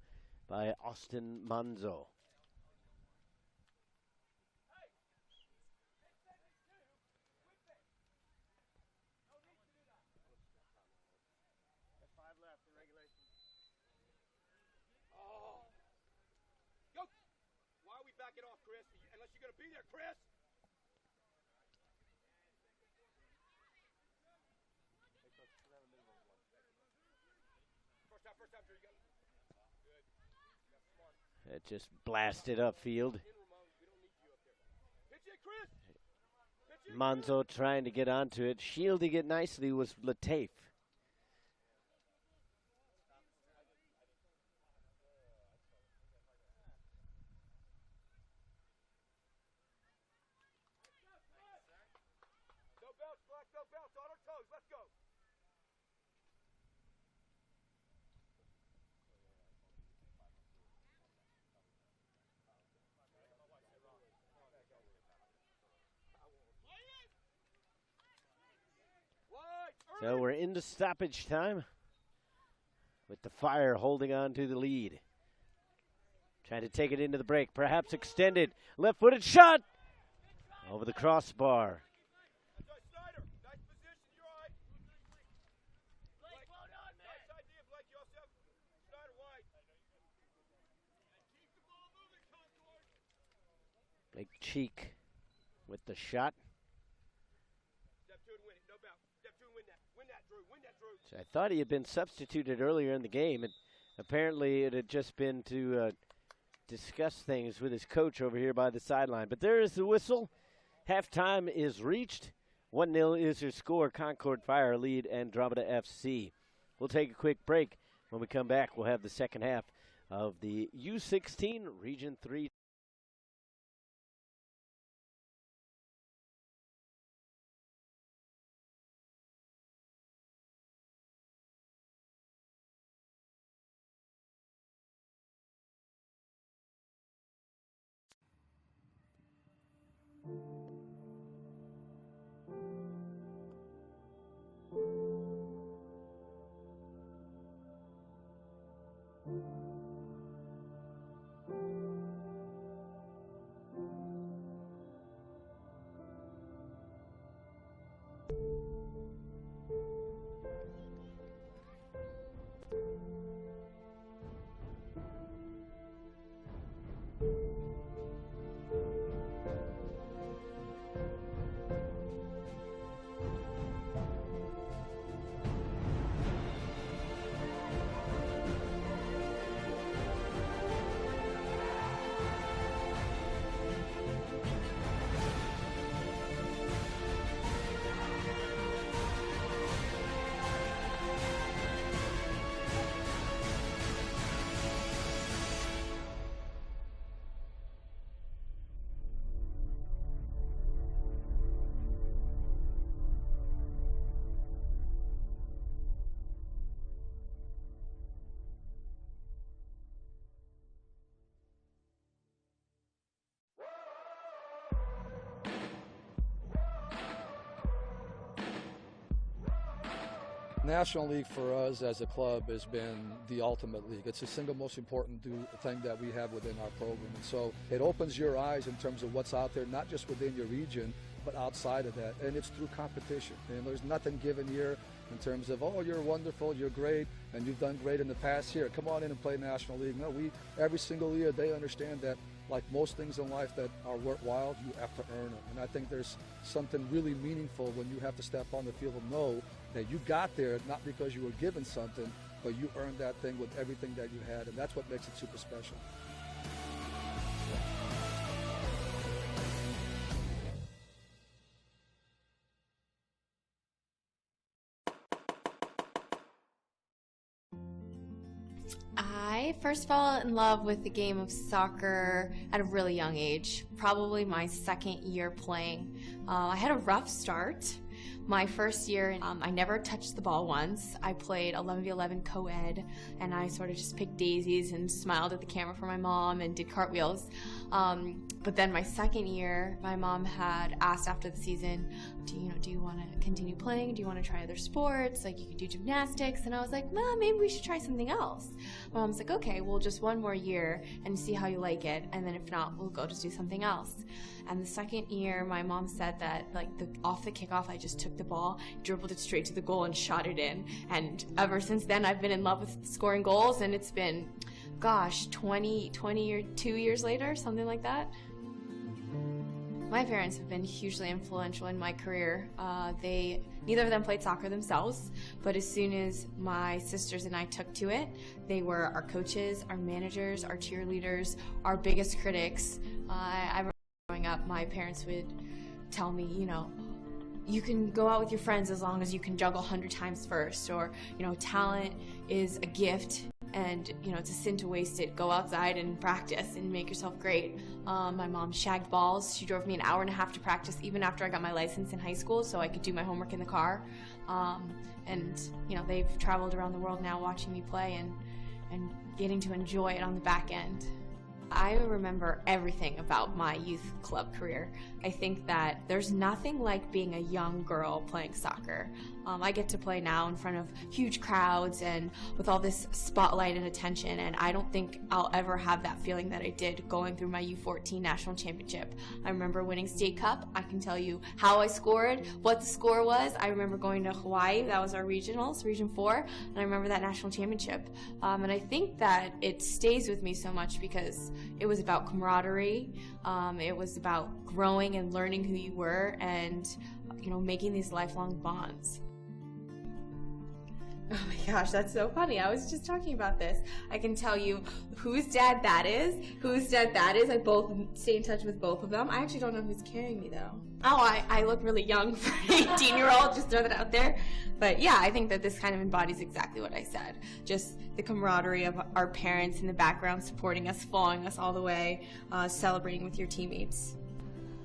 by Austin Manzo. Back it off, Chris, unless you're going to be there, Chris. First time, Drew, you got it. Good. It just blasted upfield. Manzo trying to get onto it. Shielding it nicely was Lateef. No belts, on our toes, let's go. So we're into stoppage time with the Fire holding on to the lead. Trying to take it into the break, perhaps extended. Left-footed shot over the crossbar. Big Cheek with the shot. So I thought he had been substituted earlier in the game, and apparently it had just been to discuss things with his coach over here by the sideline. But there is the whistle. Halftime is reached. 1-0 is your score. Concord Fire lead Andromeda FC. We'll take a quick break. When we come back, we'll have the second half of the U16 Region 3. National League for us as a club has been the ultimate league. It's the single most important thing that we have within our program. And so it opens your eyes in terms of what's out there, not just within your region, but outside of that. And it's through competition. And there's nothing given here in terms of, oh, you're wonderful, you're great, and you've done great in the past. Here, come on in and play National League. No, every single year they understand that, like most things in life that are worthwhile, you have to earn it. And I think there's something really meaningful when you have to step on the field and know that you got there not because you were given something, but you earned that thing with everything that you had, and that's what makes it super special. I first fell in love with the game of soccer at a really young age, probably my second year playing. I had a rough start. My first year, I never touched the ball once. I played 11v11 co-ed, and I sort of just picked daisies and smiled at the camera for my mom and did cartwheels. But then my second year, my mom had asked after the season, do you want to continue playing? Do you want to try other sports? Like, you could do gymnastics. And I was like, well, maybe we should try something else. My mom's like, okay, well, just one more year and see how you like it. And then if not, we'll go just do something else. And the second year, my mom said that, like, off the kickoff, I just took the ball, dribbled it straight to the goal, and shot it in. And ever since then, I've been in love with scoring goals, and it's been, gosh, 22 years later, something like that. My parents have been hugely influential in my career. Neither of them played soccer themselves, but as soon as my sisters and I took to it, they were our coaches, our managers, our cheerleaders, our biggest critics. I remember growing up, my parents would tell me, you can go out with your friends as long as you can juggle 100 times first, or, talent is a gift, and it's a sin to waste it. Go outside and practice and make yourself great. My mom shagged balls. She drove me an hour and a half to practice even after I got my license in high school so I could do my homework in the car. And they've traveled around the world now watching me play and getting to enjoy it on the back end. I remember everything about my youth club career. I think that there's nothing like being a young girl playing soccer. I get to play now in front of huge crowds and with all this spotlight and attention, and I don't think I'll ever have that feeling that I did going through my U14 national championship. I remember winning state cup. I can tell you how I scored, what the score was. I remember going to Hawaii. That was our regionals, Region 4, and I remember that national championship. And I think that it stays with me so much because it was about camaraderie. It was about growing and learning who you were and, making these lifelong bonds. Oh my gosh, that's so funny. I was just talking about this. I can tell you whose dad that is, I both stay in touch with both of them. I actually don't know who's carrying me though. Oh, I look really young for an 18-year-old, just throw that out there. But yeah, I think that this kind of embodies exactly what I said. Just the camaraderie of our parents in the background supporting us, following us all the way, celebrating with your teammates.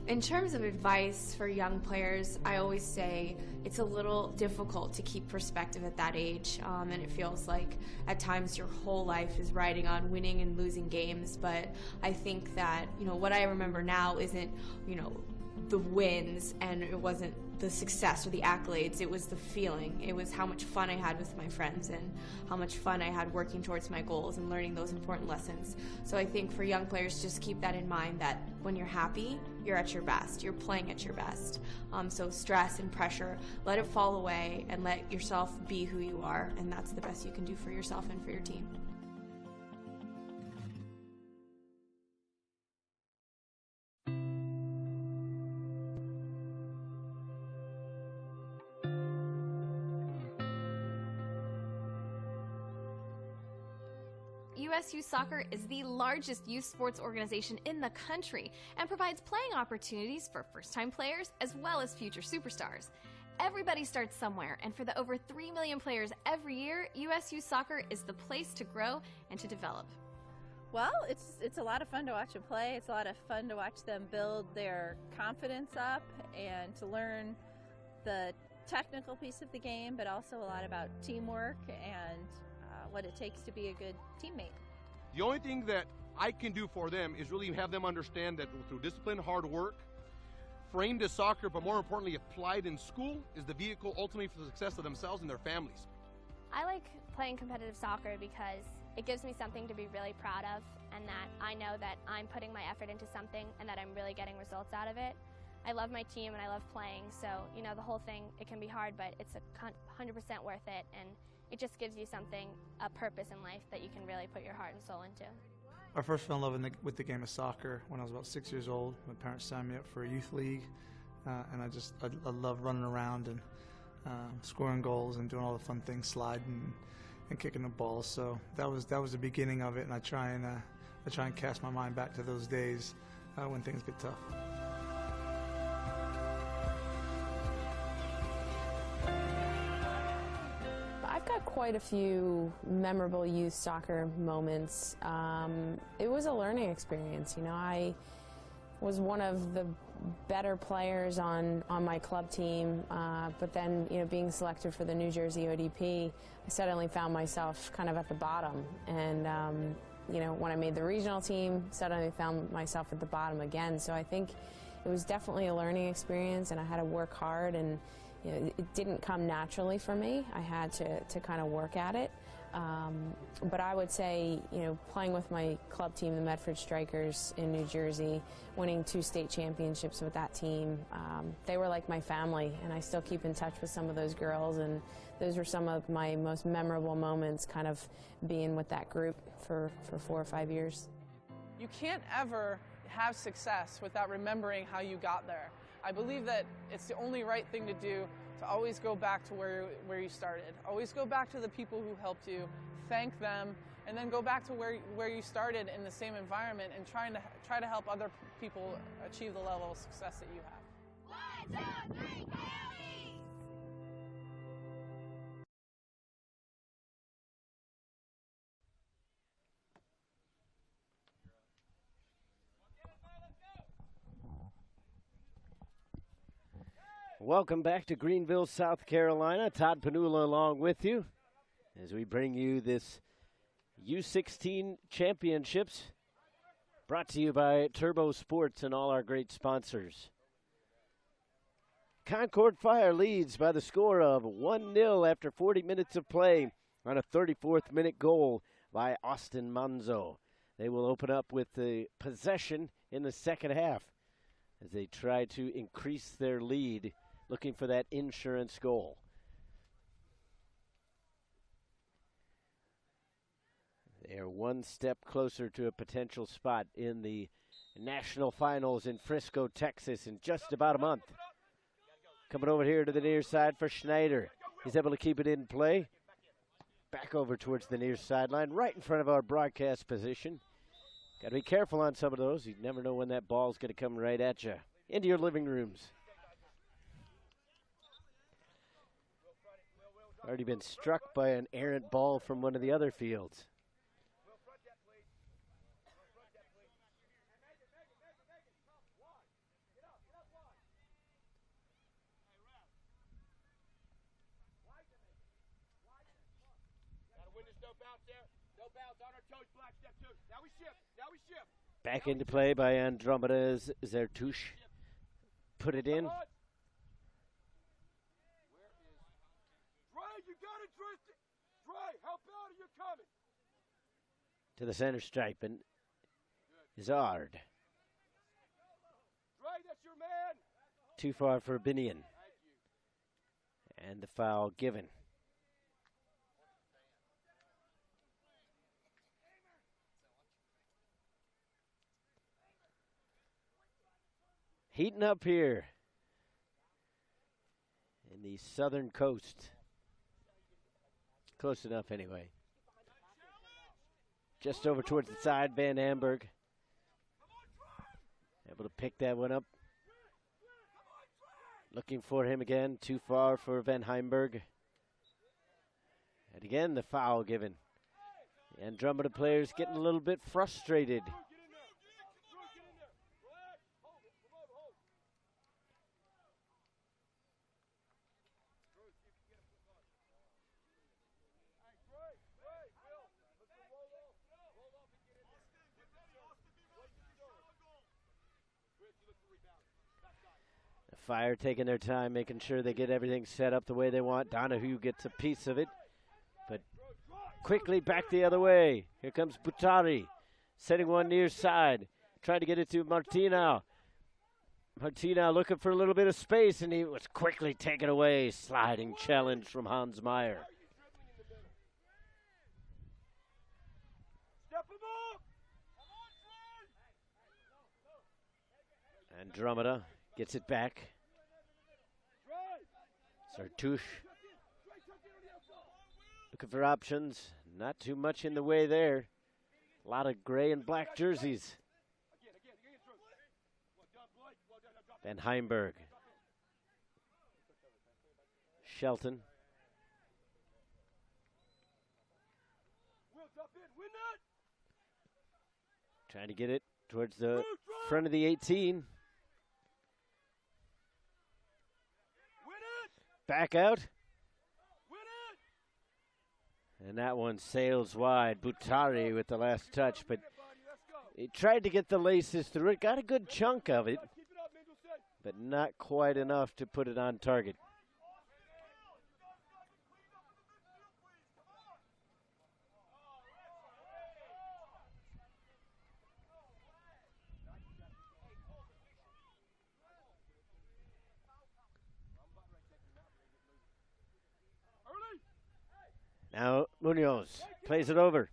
In terms of advice for young players, I always say it's a little difficult to keep perspective at that age, and it feels like at times your whole life is riding on winning and losing games. But I think that, what I remember now isn't, the wins, and it wasn't the success or the accolades. It was the feeling. It was how much fun I had with my friends and how much fun I had working towards my goals and learning those important lessons. So I think for young players, just keep that in mind, that when you're happy, you're at your best. You're playing at your best. So stress and pressure, let it fall away and let yourself be who you are, and that's the best you can do for yourself and for your team. USU Soccer is the largest youth sports organization in the country and provides playing opportunities for first-time players as well as future superstars. Everybody starts somewhere, and for the over 3 million players every year, USU Soccer is the place to grow and to develop. Well, it's a lot of fun to watch them play. It's a lot of fun to watch them build their confidence up and to learn the technical piece of the game, but also a lot about teamwork and what it takes to be a good teammate. The only thing that I can do for them is really have them understand that through discipline, hard work, framed as soccer, but more importantly applied in school, is the vehicle ultimately for the success of themselves and their families. I like playing competitive soccer because it gives me something to be really proud of, and that I know that I'm putting my effort into something and that I'm really getting results out of it. I love my team and I love playing, so the whole thing, it can be hard, but it's 100% worth it, and it just gives you something, a purpose in life that you can really put your heart and soul into. I first fell in love with the game of soccer when I was about 6 years old. My parents signed me up for a youth league, and I love running around and scoring goals and doing all the fun things, sliding and kicking the ball. So that was the beginning of it, and I try and cast my mind back to those days when things get tough. I've got quite a few memorable youth soccer moments. It was a learning experience. I was one of the better players on my club team, but then being selected for the New Jersey ODP, I suddenly found myself kind of at the bottom, and when I made the regional team, suddenly found myself at the bottom again. So I think it was definitely a learning experience, and I had to work hard, and it didn't come naturally for me. I had to kind of work at it. But I would say, playing with my club team, the Medford Strikers in New Jersey, winning 2 state championships with that team, they were like my family, and I still keep in touch with some of those girls, and those were some of my most memorable moments, kind of being with that group for 4 or 5 years. You can't ever have success without remembering how you got there. I believe that it's the only right thing to do, to always go back to where you started. Always go back to the people who helped you, thank them, and then go back to where you started in the same environment and try to help other people achieve the level of success that you have. 1, 2, 3, Coyotes! Welcome back to Greenville, South Carolina. Todd Panula along with you as we bring you this U16 championships brought to you by Turbo Sports and all our great sponsors. Concord Fire leads by the score of 1-0 after 40 minutes of play on a 34th minute goal by Austin Manzo. They will open up with the possession in the second half as they try to increase their lead, looking for that insurance goal. They are one step closer to a potential spot in the national finals in Frisco, Texas in just about a month. Coming over here to the near side for Schneider. He's able to keep it in play. Back over towards the near sideline, right in front of our broadcast position. Got to be careful on some of those. You never know when that ball's going to come right at you. Into your living rooms. Already been struck by an errant ball from one of the other fields. Back into play by Andromeda Zertush. Put it in. To the center stripe, and Zard. Too far for Binion. And the foul given. Heating up here in the southern coast. Close enough anyway. Just over towards the side, Van Amberg. Able to pick that one up. Looking for him again, too far for Van Heimberg. And again, the foul given. The Andromeda players getting a little bit frustrated. Fire taking their time, making sure they get everything set up the way they want. Donahue gets a piece of it, quickly back the other way. Here comes Butari, setting one near side, trying to get it to Martinau. Martinau looking for a little bit of space, and he was quickly taken away. Sliding challenge from Hans Meyer. Andromeda gets it back. Sartouche looking for options. Not too much in the way there. A lot of gray and black jerseys. Van Heimberg. Shelton. Trying to get it towards the front of the 18. Back out. And that one sails wide. Butari with the last touch, but he tried to get the laces through it. Got a good chunk of it, but not quite enough to put it on target. Now Munoz plays it over.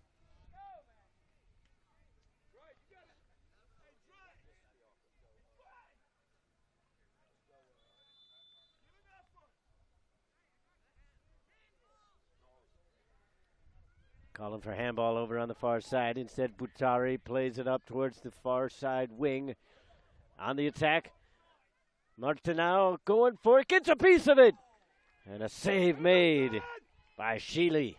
Calling for handball over on the far side. Instead, Butari plays it up towards the far side wing. On the attack, Martinau going for it, gets a piece of it. And a save made by Sheely.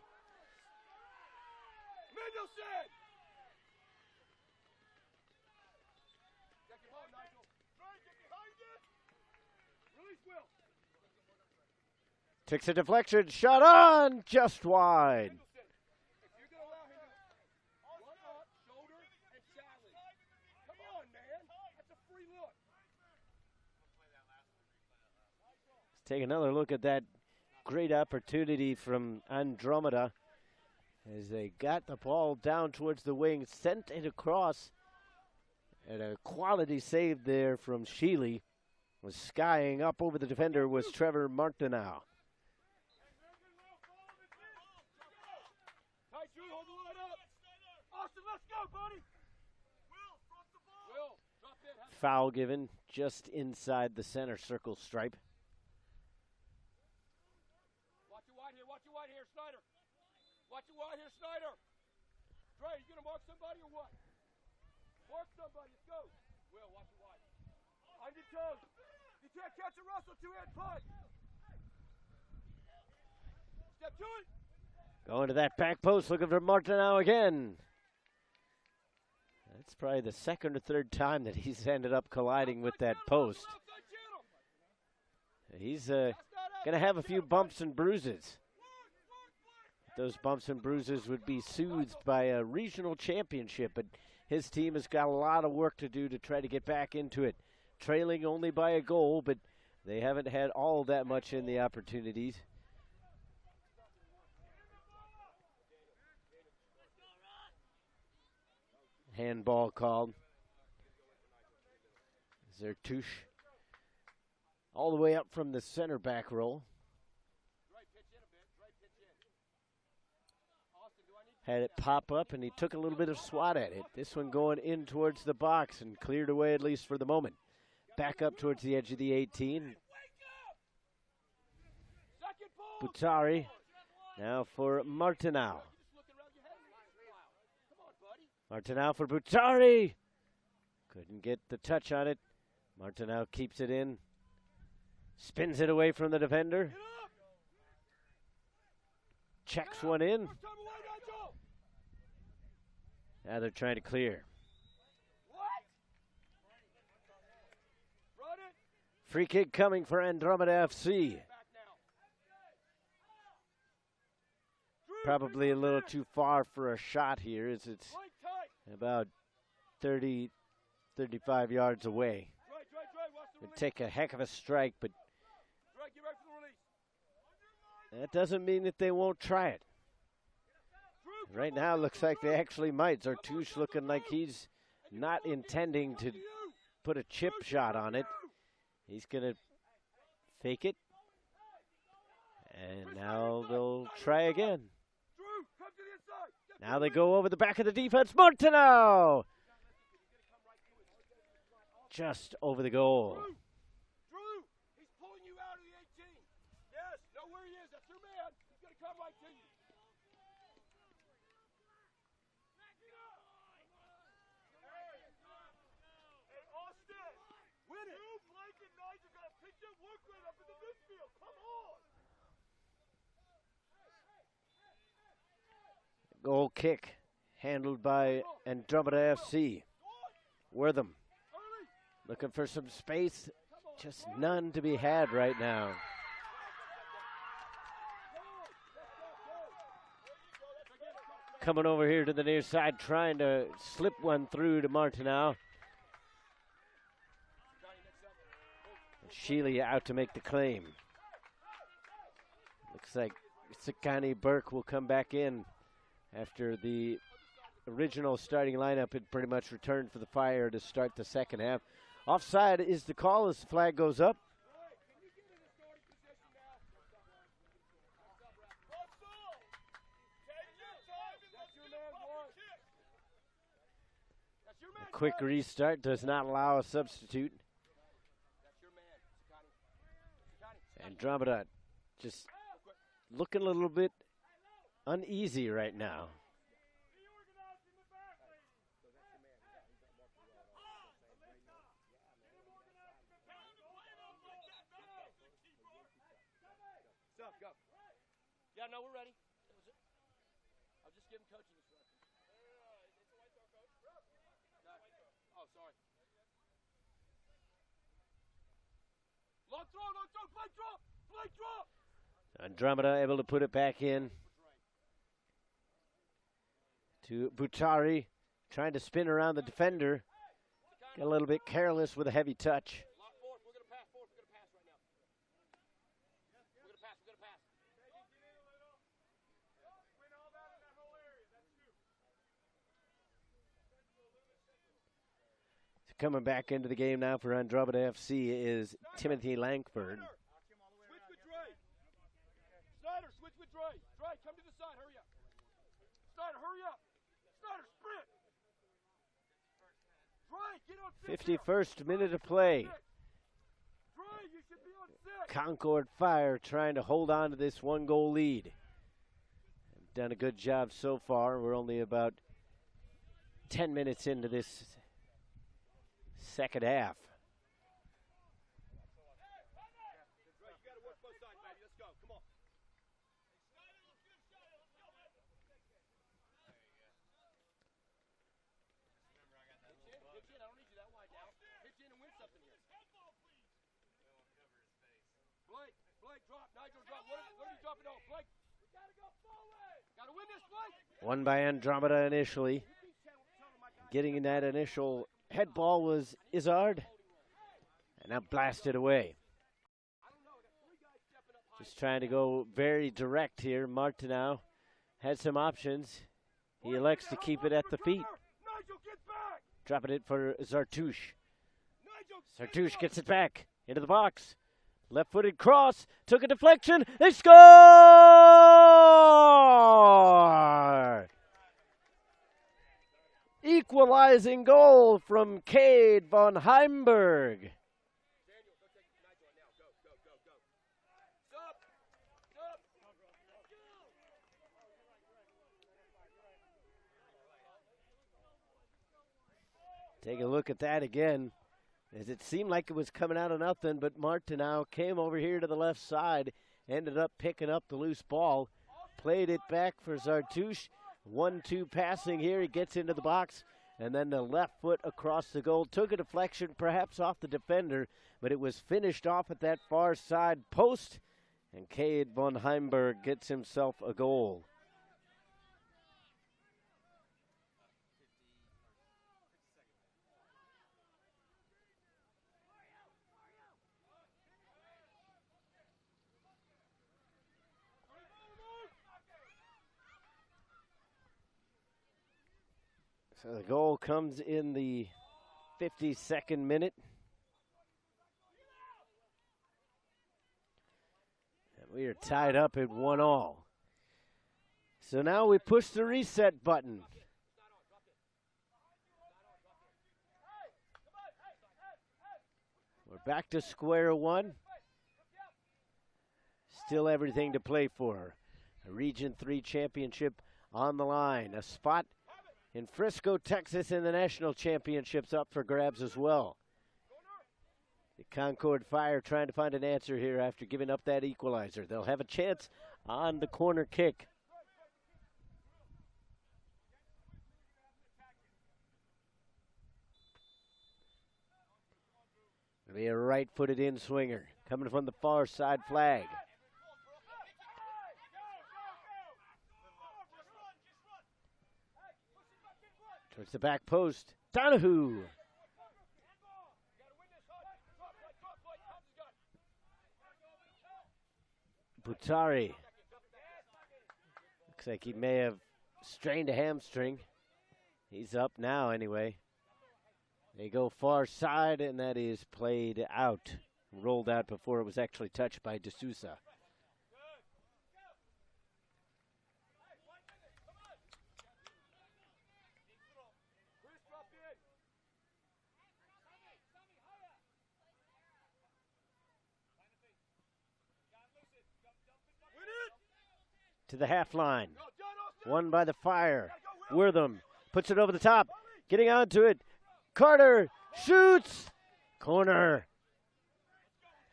Takes a deflection, shot on, just wide. Let's take another look at that great opportunity from Andromeda as they got the ball down towards the wing, sent it across, and a quality save there from Sheely. Was skying up over the defender was Trevor Martinau. Foul given just inside the center circle stripe. Watch your wide here, Snyder. Watch your wide here, Snyder. Dre, you gonna mark somebody or what? Mark somebody, let's go. Will, watch your wide. On your toes. You can't catch a Russell, two-hand punt. Step to it. Going to that back post, looking for Martinau again. That's probably the second or third time that he's ended up colliding with that post. He's going to have a few bumps and bruises. Those bumps and bruises would be soothed by a regional championship, but his team has got a lot of work to do to try to get back into it. Trailing only by a goal, but they haven't had all that much in the opportunities. Handball called. Zertouche all the way up from the center back roll. Had it pop up, and he took a little bit of swat at it. This one going in towards the box and cleared away, at least for the moment. Back up towards the edge of the 18. Butari now for Martinau. Martinau for Butari. Couldn't get the touch on it. Martinau keeps it in. Spins it away from the defender. Checks one in. Now they're trying to clear. Free kick coming for Andromeda FC. Probably a little too far for a shot here, as it's about 30, 35 yards away. It'd take a heck of a strike, but that doesn't mean that they won't try it. Right now, looks like they actually might. Zartush looking like he's not intending to put a chip shot on it. He's going to fake it. And now they'll try again. Now they go over the back of the defense. Martineau! Just over the goal. Drew, he's pulling you out of the 18. Yes, know where he is. That's your man. He's going to come right to you. Hey, Austin, win it. You, Blake, and Nigel got to pick your work rate up in the midfield. Come on. Goal kick handled by Andromeda FC. Wortham looking for some space. Just none to be had right now. Coming over here to the near side, trying to slip one through to Martineau. Sheely out to make the claim. Looks like Sakani Burke will come back in after the original starting lineup had pretty much returned for the Fire to start the second half. Offside is the call as the flag goes up. A quick restart does not allow a substitute. Andromeda just looking a little bit uneasy right now. Go. Yeah, no, we're ready. I'll just give him coaching instructions. Oh, sorry. Long throw, flank draw. Andromeda able to put it back in to Butari, trying to spin around the defender. Got a little bit careless with a heavy touch. Coming back into the game now for Andromeda FC is Timothy Langford. Switch with Dre. Snyder, switch with Dre. Dre, come to the side. Hurry up. Snyder, hurry up. Snyder, sprint. Dre, get on 51st minute of play. Dre, you should be on 6. Concord Fire trying to hold on to this 1-goal lead. Done a good job so far. We're only about 10 minutes into this second half. Blake, drop. Nigel, drop. What are you dropping off? Blake, we gotta go forward. Gotta win this, Blake. Won by Andromeda initially. Getting in that initial head ball was Izzard, and now blasted away. Just trying to go very direct here. Martineau had some options. He elects to keep it at the feet. Dropping it for Zartush. Zartush gets it back into the box. Left-footed cross, took a deflection, they score! Equalizing goal from Cade von Heimberg. Take a look at that again, as it seemed like it was coming out of nothing, but Martineau came over here to the left side, ended up picking up the loose ball, played it back for Zartush. 1-2 passing here, he gets into the box, and then the left foot across the goal. Took a deflection, perhaps off the defender, but it was finished off at that far side post, and Cade von Heimberg gets himself a goal. So the goal comes in the 52nd minute. And we are tied up at 1-1. So now we push the reset button. We're back to square one. Still everything to play for. A Region 3 championship on the line. A spot in Frisco, Texas in the national championships up for grabs as well. The Concord Fire trying to find an answer here after giving up that equalizer. They'll have a chance on the corner kick. It'll be a right-footed in-swinger coming from the far side flag. Towards the back post, Donahue. Butari. Looks like he may have strained a hamstring. He's up now anyway. They go far side, and that is played out. Rolled out before it was actually touched by D'Souza. To the half line. Won by the Fire. Wortham puts it over the top. Getting onto it. Carter shoots. Corner.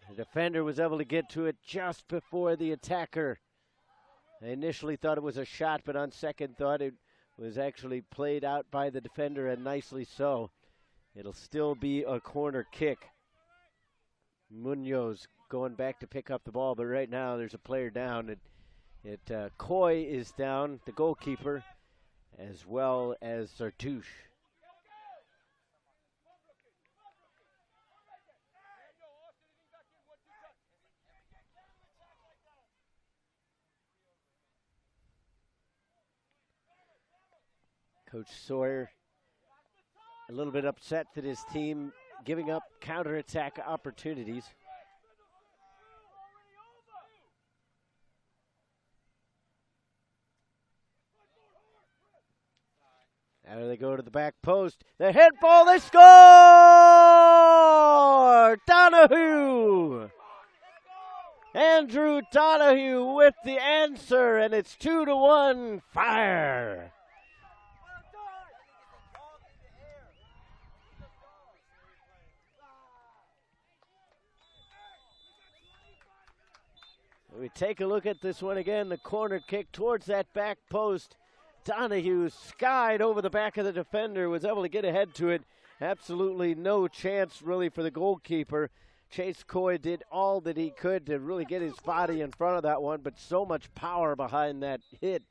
The defender was able to get to it just before the attacker. They initially thought it was a shot, but on second thought it was actually played out by the defender, and nicely so. It'll still be a corner kick. Munoz going back to pick up the ball, but right now there's a player down. Coy is down, the goalkeeper, as well as Zartouche. Coach Sawyer a little bit upset that his team giving up counterattack opportunities. Now they go to the back post. The head ball, they score! Donahue! Andrew Donahue with the answer, and it's 2-1 Fire. We take a look at this one again, the corner kick towards that back post. Donahue skied over the back of the defender, was able to get ahead to it. Absolutely no chance really for the goalkeeper. Chase Coy did all that he could to really get his body in front of that one, but so much power behind that hit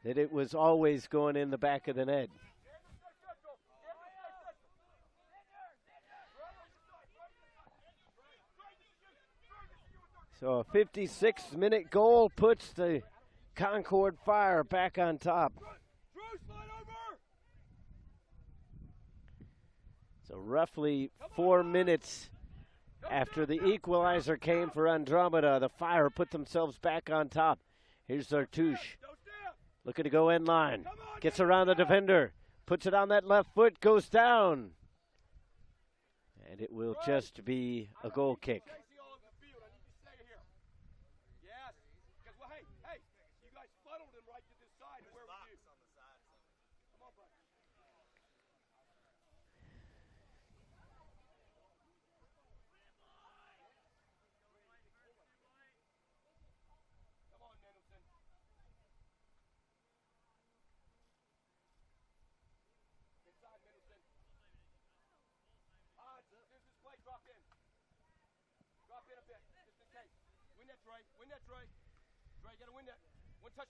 that it was always going in the back of the net. So a 56-minute goal puts the Concord Fire back on top. So roughly 4 minutes after the equalizer came for Andromeda, the Fire put themselves back on top. Here's Zartouche. Looking to go end line. Gets around the defender. Puts it on that left foot. Goes down. And it will just be a goal kick.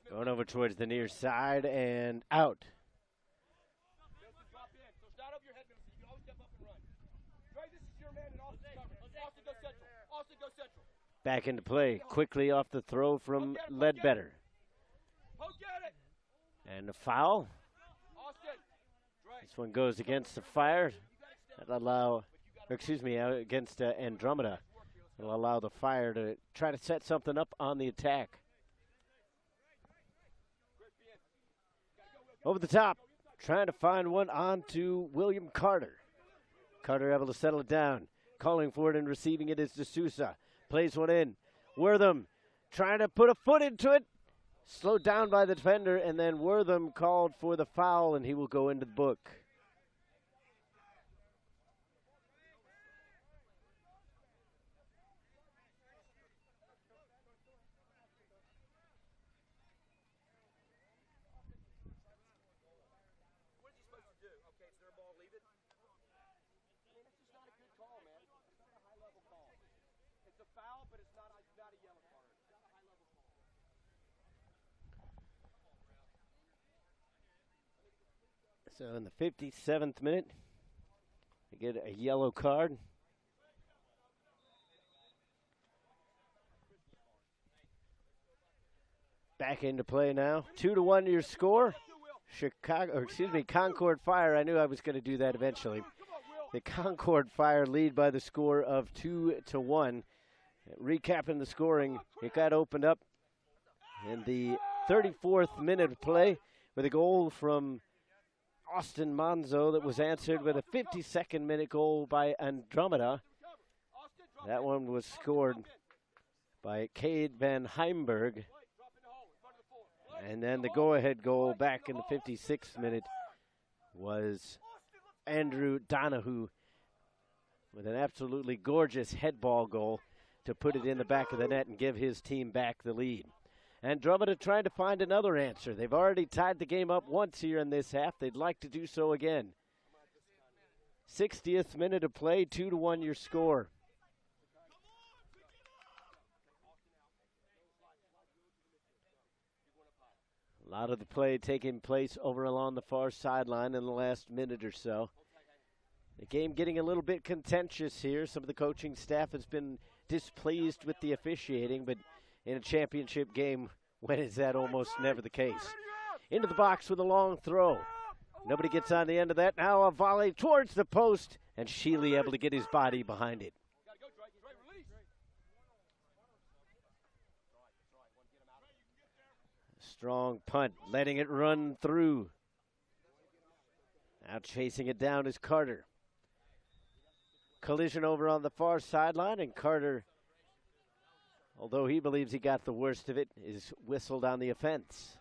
Going over towards the near side and out. Back into play, quickly off the throw from Ledbetter. And a foul. This one goes against the Fire. That'll allow, against Andromeda. It'll allow the Fire to try to set something up on the attack. Over the top, trying to find one on to William Carter. Carter able to settle it down. Calling for it and receiving it is D'Souza. Plays one in. Wortham trying to put a foot into it. Slowed down by the defender, and then Wortham called for the foul, and he will go into the book. What is he supposed to do? Okay, it's their ball, leave it. I mean, that's just not a good call, man. It's not a high-level call. It's a foul, but it's not a yellow card. It's not a high-level call. So in the 57th minute, they get a yellow card. Back into play now. 2-1 your score. Concord Fire. I knew I was going to do that eventually. The Concord Fire lead by the score of 2-1. Recapping the scoring, it got opened up in the 34th minute of play with a goal from Austin Monzo that was answered with a 52nd minute goal by Andromeda. That one was scored by Cade Van Heimberg. And then the go-ahead goal back in the 56th minute was Andrew Donahue with an absolutely gorgeous head ball goal to put it in the back of the net and give his team back the lead. Andromeda trying to find another answer. They've already tied the game up once here in this half. They'd like to do so again. 60th minute of play, 2-1 your score. A lot of the play taking place over along the far sideline in the last minute or so. The game getting a little bit contentious here. Some of the coaching staff has been displeased with the officiating, but in a championship game, when is that almost never the case? Into the box with a long throw. Nobody gets on the end of that. Now a volley towards the post, and Sheely able to get his body behind it. Strong punt, letting it run through. Now chasing it down is Carter. Collision over on the far sideline, and Carter, although he believes he got the worst of it, is whistled on the offense.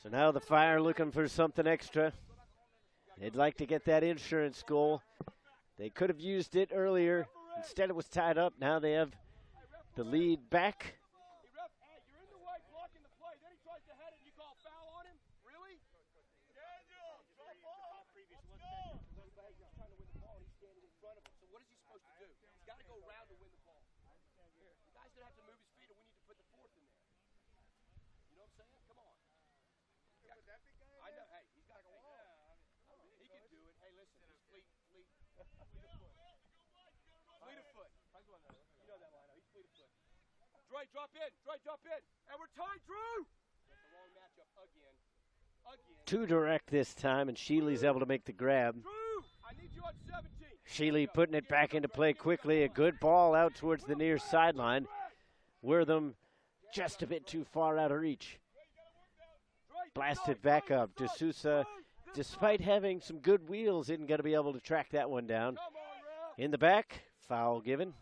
So now the Fire looking for something extra. They'd like to get that insurance goal. They could have used it earlier. Instead it was tied up. Now they have the lead back. Dre, drop in. Dre, drop in. And we're tied, Drew. That's the wrong matchup again. Too direct this time, and Sheely's able to make the grab. Drew, I need you on 17. Sheely putting it back into play quickly. A good ball out towards the near sideline. Wortham just a bit too far out of reach. Blasted back up. D'Souza, despite having some good wheels, isn't going to be able to track that one down. In the back, foul given.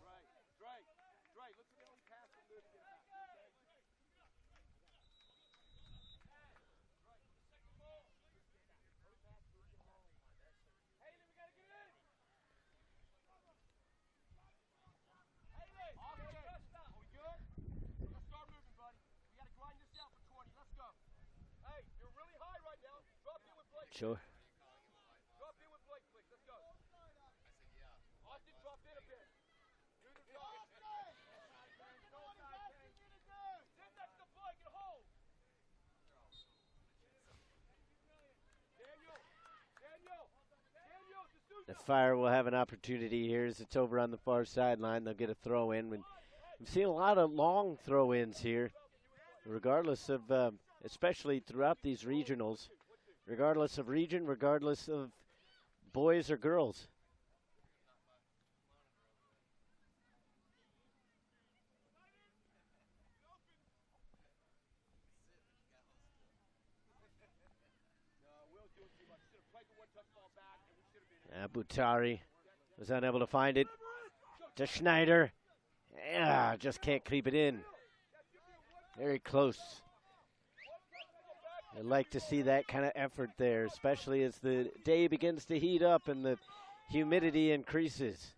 Sure. Drop in with Blake, please. Let's go. Austin, drop in a bit. The Fire will have an opportunity here as it's over on the far sideline. They'll get a throw in. We've seen a lot of long throw ins here, regardless of, especially throughout these regionals, regardless of region, regardless of boys or girls. Butari was unable to find it. To Schneider. Yeah, just can't keep it in. Very close. I'd like to see that kind of effort there, especially as the day begins to heat up and the humidity increases.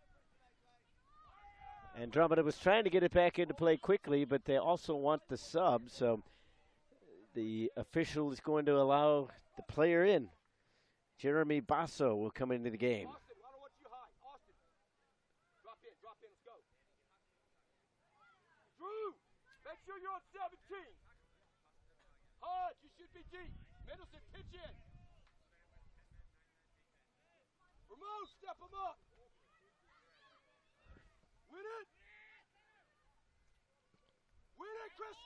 Andromeda was trying to get it back into play quickly, but they also want the sub, so the official is going to allow the player in. Jeremy Basso will come into the game. Austin, I don't want you high. Austin, drop in, let's go. Drew, make sure you're on 17. Hodge, you should be deep. Middleton, pitch in. Ramon, step him up. Win it. Win it, Chris.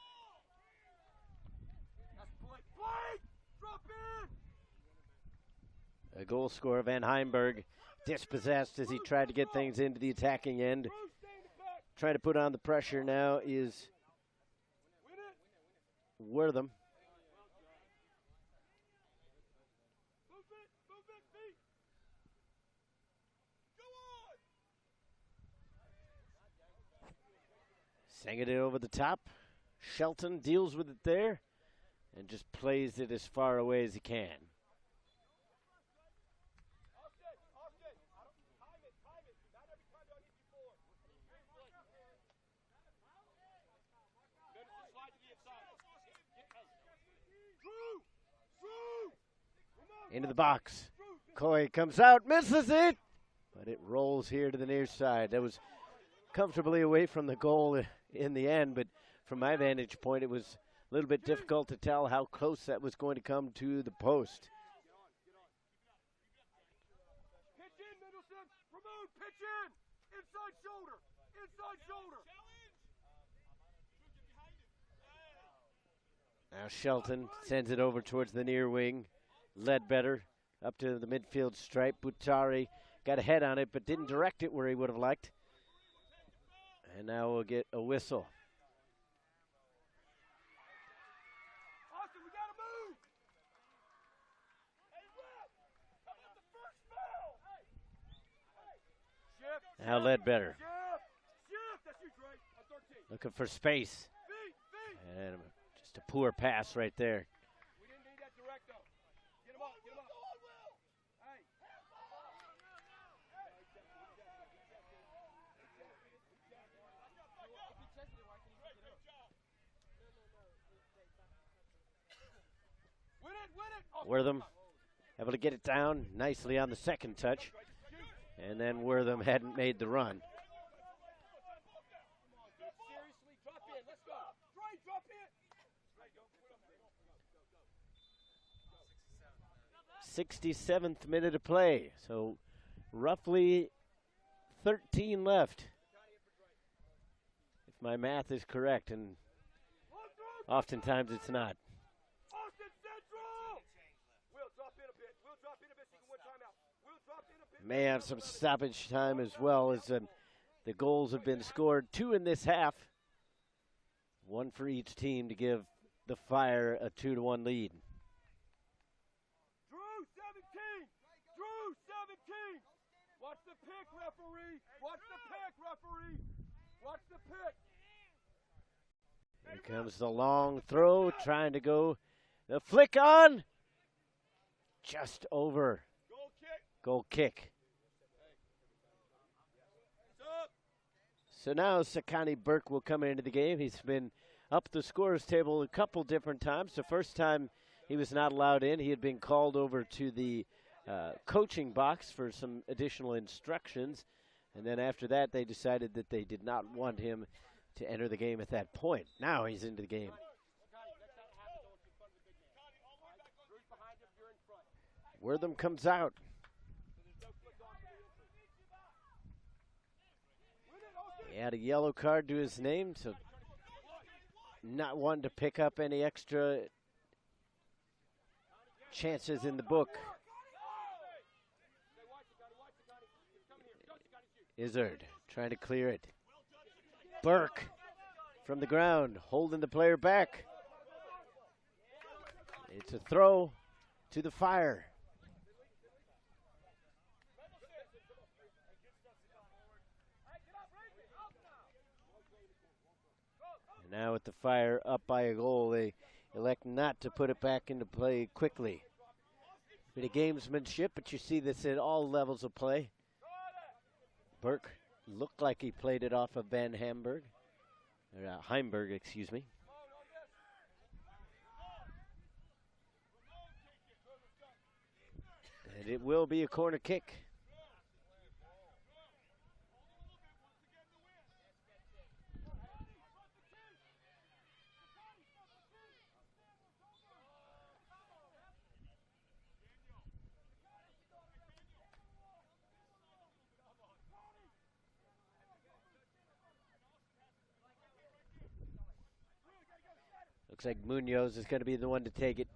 That's Blake. Blake, drop in. A goal scorer, Van Heimberg, dispossessed as he tried to get things into the attacking end. Trying to put on the pressure now is Wortham. Singing it over the top. Shelton deals with it there and just plays it as far away as he can. Into the box. Coy comes out, misses it, but it rolls here to the near side. That was comfortably away from the goal in the end, but from my vantage point, it was a little bit difficult to tell how close that was going to come to the post. Pitch in, Middleton. Ramon, pitch in. Inside shoulder. Inside shoulder. Now Shelton sends it over towards the near wing. Ledbetter up to the midfield stripe. Butari got a head on it, but didn't direct it where he would have liked. And now we'll get a whistle. Austin, we gotta move. Hey, Rep, how about the first foul? Hey. Shift. Now Ledbetter Shift. That's you, Dre. On 13. looking for space. Feet. And just a poor pass right there. We didn't need that direct, though. Get him up. Get him up. Hey. Win it. Wortham able to get it down nicely on the second touch. And then Wortham hadn't made the run. Seriously, drop in. Let's go. Dre, drop in. 67th minute of play. So roughly 13 left, if my math is correct, and oftentimes it's not. Austin Central. Will drop in a bit. Will drop in a bit so you can win timeout. Will drop in a bit. May have some stoppage time as well, as the goals have been scored. 2 in this half. 1 for each team to give the Fire a 2-1 lead. Drew 17. Drew 17. Watch the pick, referee. Watch the pick, referee. Watch the pick. Here comes the long throw, trying to go. The flick on. Just over. Goal kick. Goal kick. Sub. So now Sakani Burke will come into the game. He's been up the scorers table a couple different times. The first time he was not allowed in, he had been called over to the coaching box for some additional instructions. And then after that, they decided that they did not want him to enter the game at that point. Now he's into the game. Wortham comes out. He had a yellow card to his name, so not one to pick up any extra chances in the book. Izzard trying to clear it. Burke from the ground, holding the player back. It's a throw to the Fire. And now with the Fire up by a goal, they elect not to put it back into play quickly. Bit of gamesmanship, but you see this at all levels of play. Burke looked like he played it off of Van Hamburg, or Heimberg, excuse me. And it will be a corner kick. Looks like Munoz is going to be the one to take it.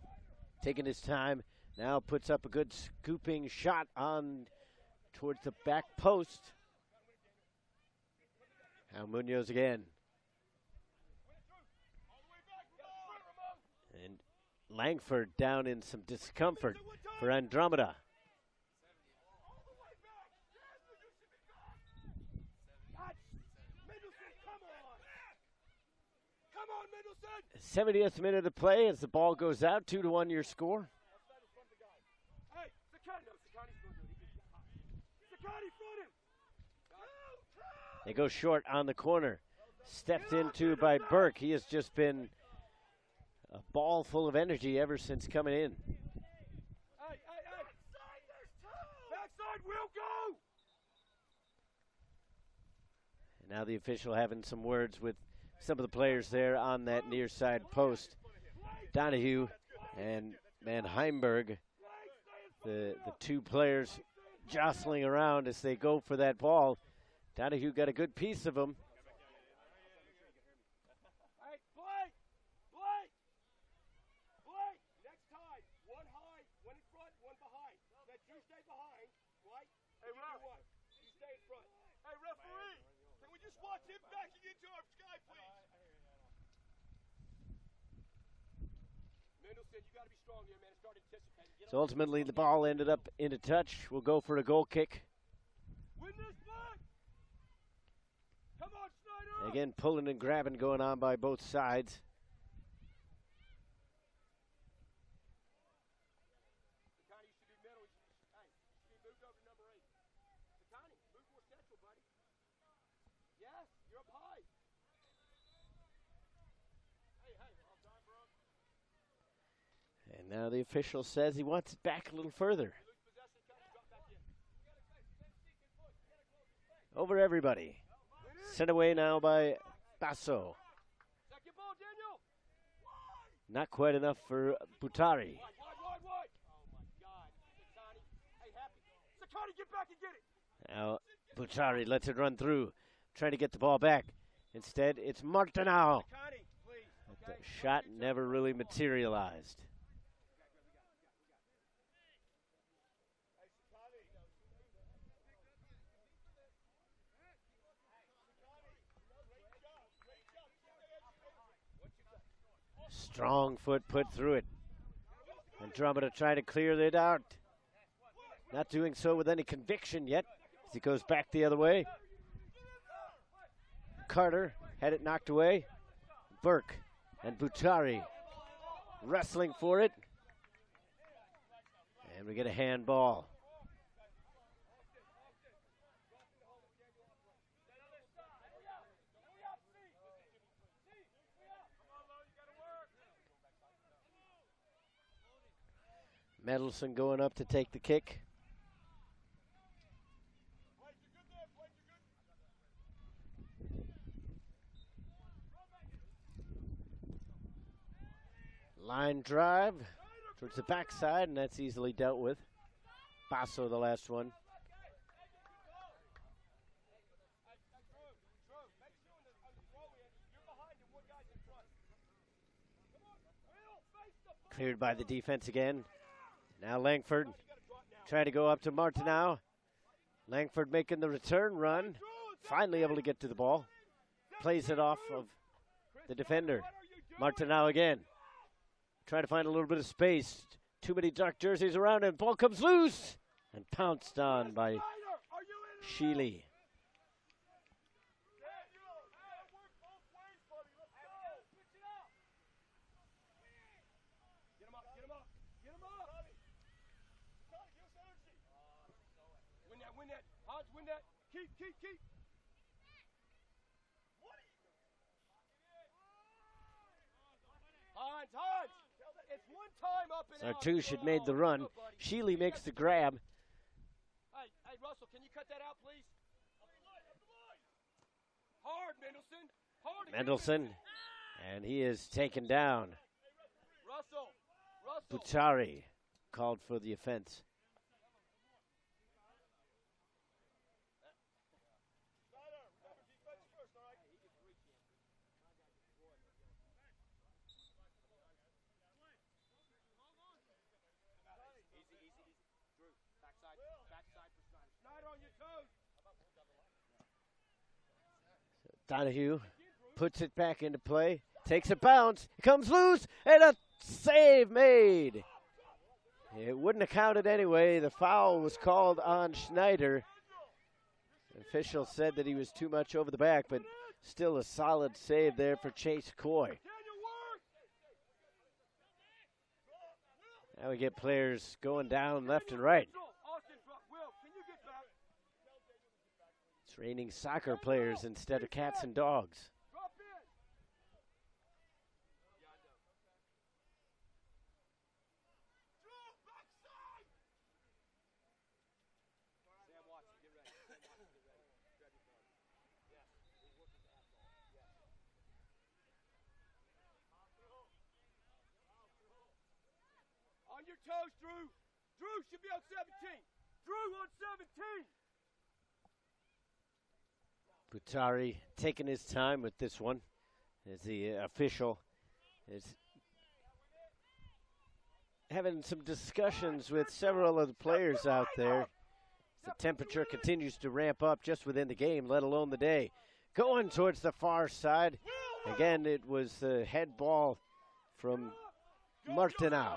Taking his time. Now puts up a good scooping shot on towards the back post. Now Munoz again. And Langford down in some discomfort for Andromeda. Come on, Middleton! 70th minute of play as the ball goes out. 2-1 your score. Hey, Sakani's going to do it. Sakani, front him! They go short on the corner. Stepped into by Burke. He has just been a ball full of energy ever since coming in. Hey! Backside will go! And now the official having some words with some of the players there on that near side post. Donahue and Van Heimberg, the two players jostling around as they go for that ball. Donahue got a good piece of him. Hey, Blake! Next time, one high, one in front, one behind. Let you stay behind, right? Hey, Ref, you stay in front. Hey, referee, can we just watch him backing into our sky, please? Mendelssohn, you got to be strong here, man. Start anticipating. So ultimately the ball ended up into touch. We'll go for a goal kick. Win this back! Come on, Snyder! Again, pulling and grabbing going on by both sides. Sakani should be middle. Hey, you should be moved over to number 8. Sakani, move more central, buddy. Yes, you're up high. Hey, all time, bro. And now the official says he wants it back a little further. Over everybody. Sent away now by Basso. Second ball, Daniel. Not quite enough for Butari. Wide. Oh, my God. Sakani. Hey, Happy. Sakani, get back and get it. Now Butari lets it run through. Trying to get the ball back. Instead, it's Martinao. Sakani, please. The shot never really materialized. Strong foot put through it. Andromeda trying to clear it out. Not doing so with any conviction yet as he goes back the other way. Carter had it knocked away. Burke and Butari wrestling for it. And we get a handball. Mendelson going up to take the kick. Line drive towards the backside, and that's easily dealt with. Basso, the last one. Cleared by the defense again. Now Langford trying to go up to Martineau. Langford making the return run. Finally able to get to the ball. Plays it off of the defender. Martineau again. Trying to find a little bit of space. Too many dark jerseys around him. Ball comes loose and pounced on by Sheely. Win that. Hans, win that. Keep. Hans. It's one time up and out. Sartouche had made the run. Sheely makes the grab. Hey, Russell, can you cut that out, please? Hard, Mendelson. Hard. Mendelson, and he is taken down. Russell. Butari called for the offense. Donahue puts it back into play, takes a bounce, it comes loose, and a save made. It wouldn't have counted anyway. The foul was called on Schneider. The official said that he was too much over the back, but still a solid save there for Chase Coy. Now we get players going down left and right. It's raining soccer players instead of cats and dogs. On your toes, Drew. Drew should be on 17. Drew on 17. Butari taking his time with this one as the official is having some discussions with several of the players out there. The temperature continues to ramp up just within the game, let alone the day. Going towards the far side. Again, it was the head ball from Martineau.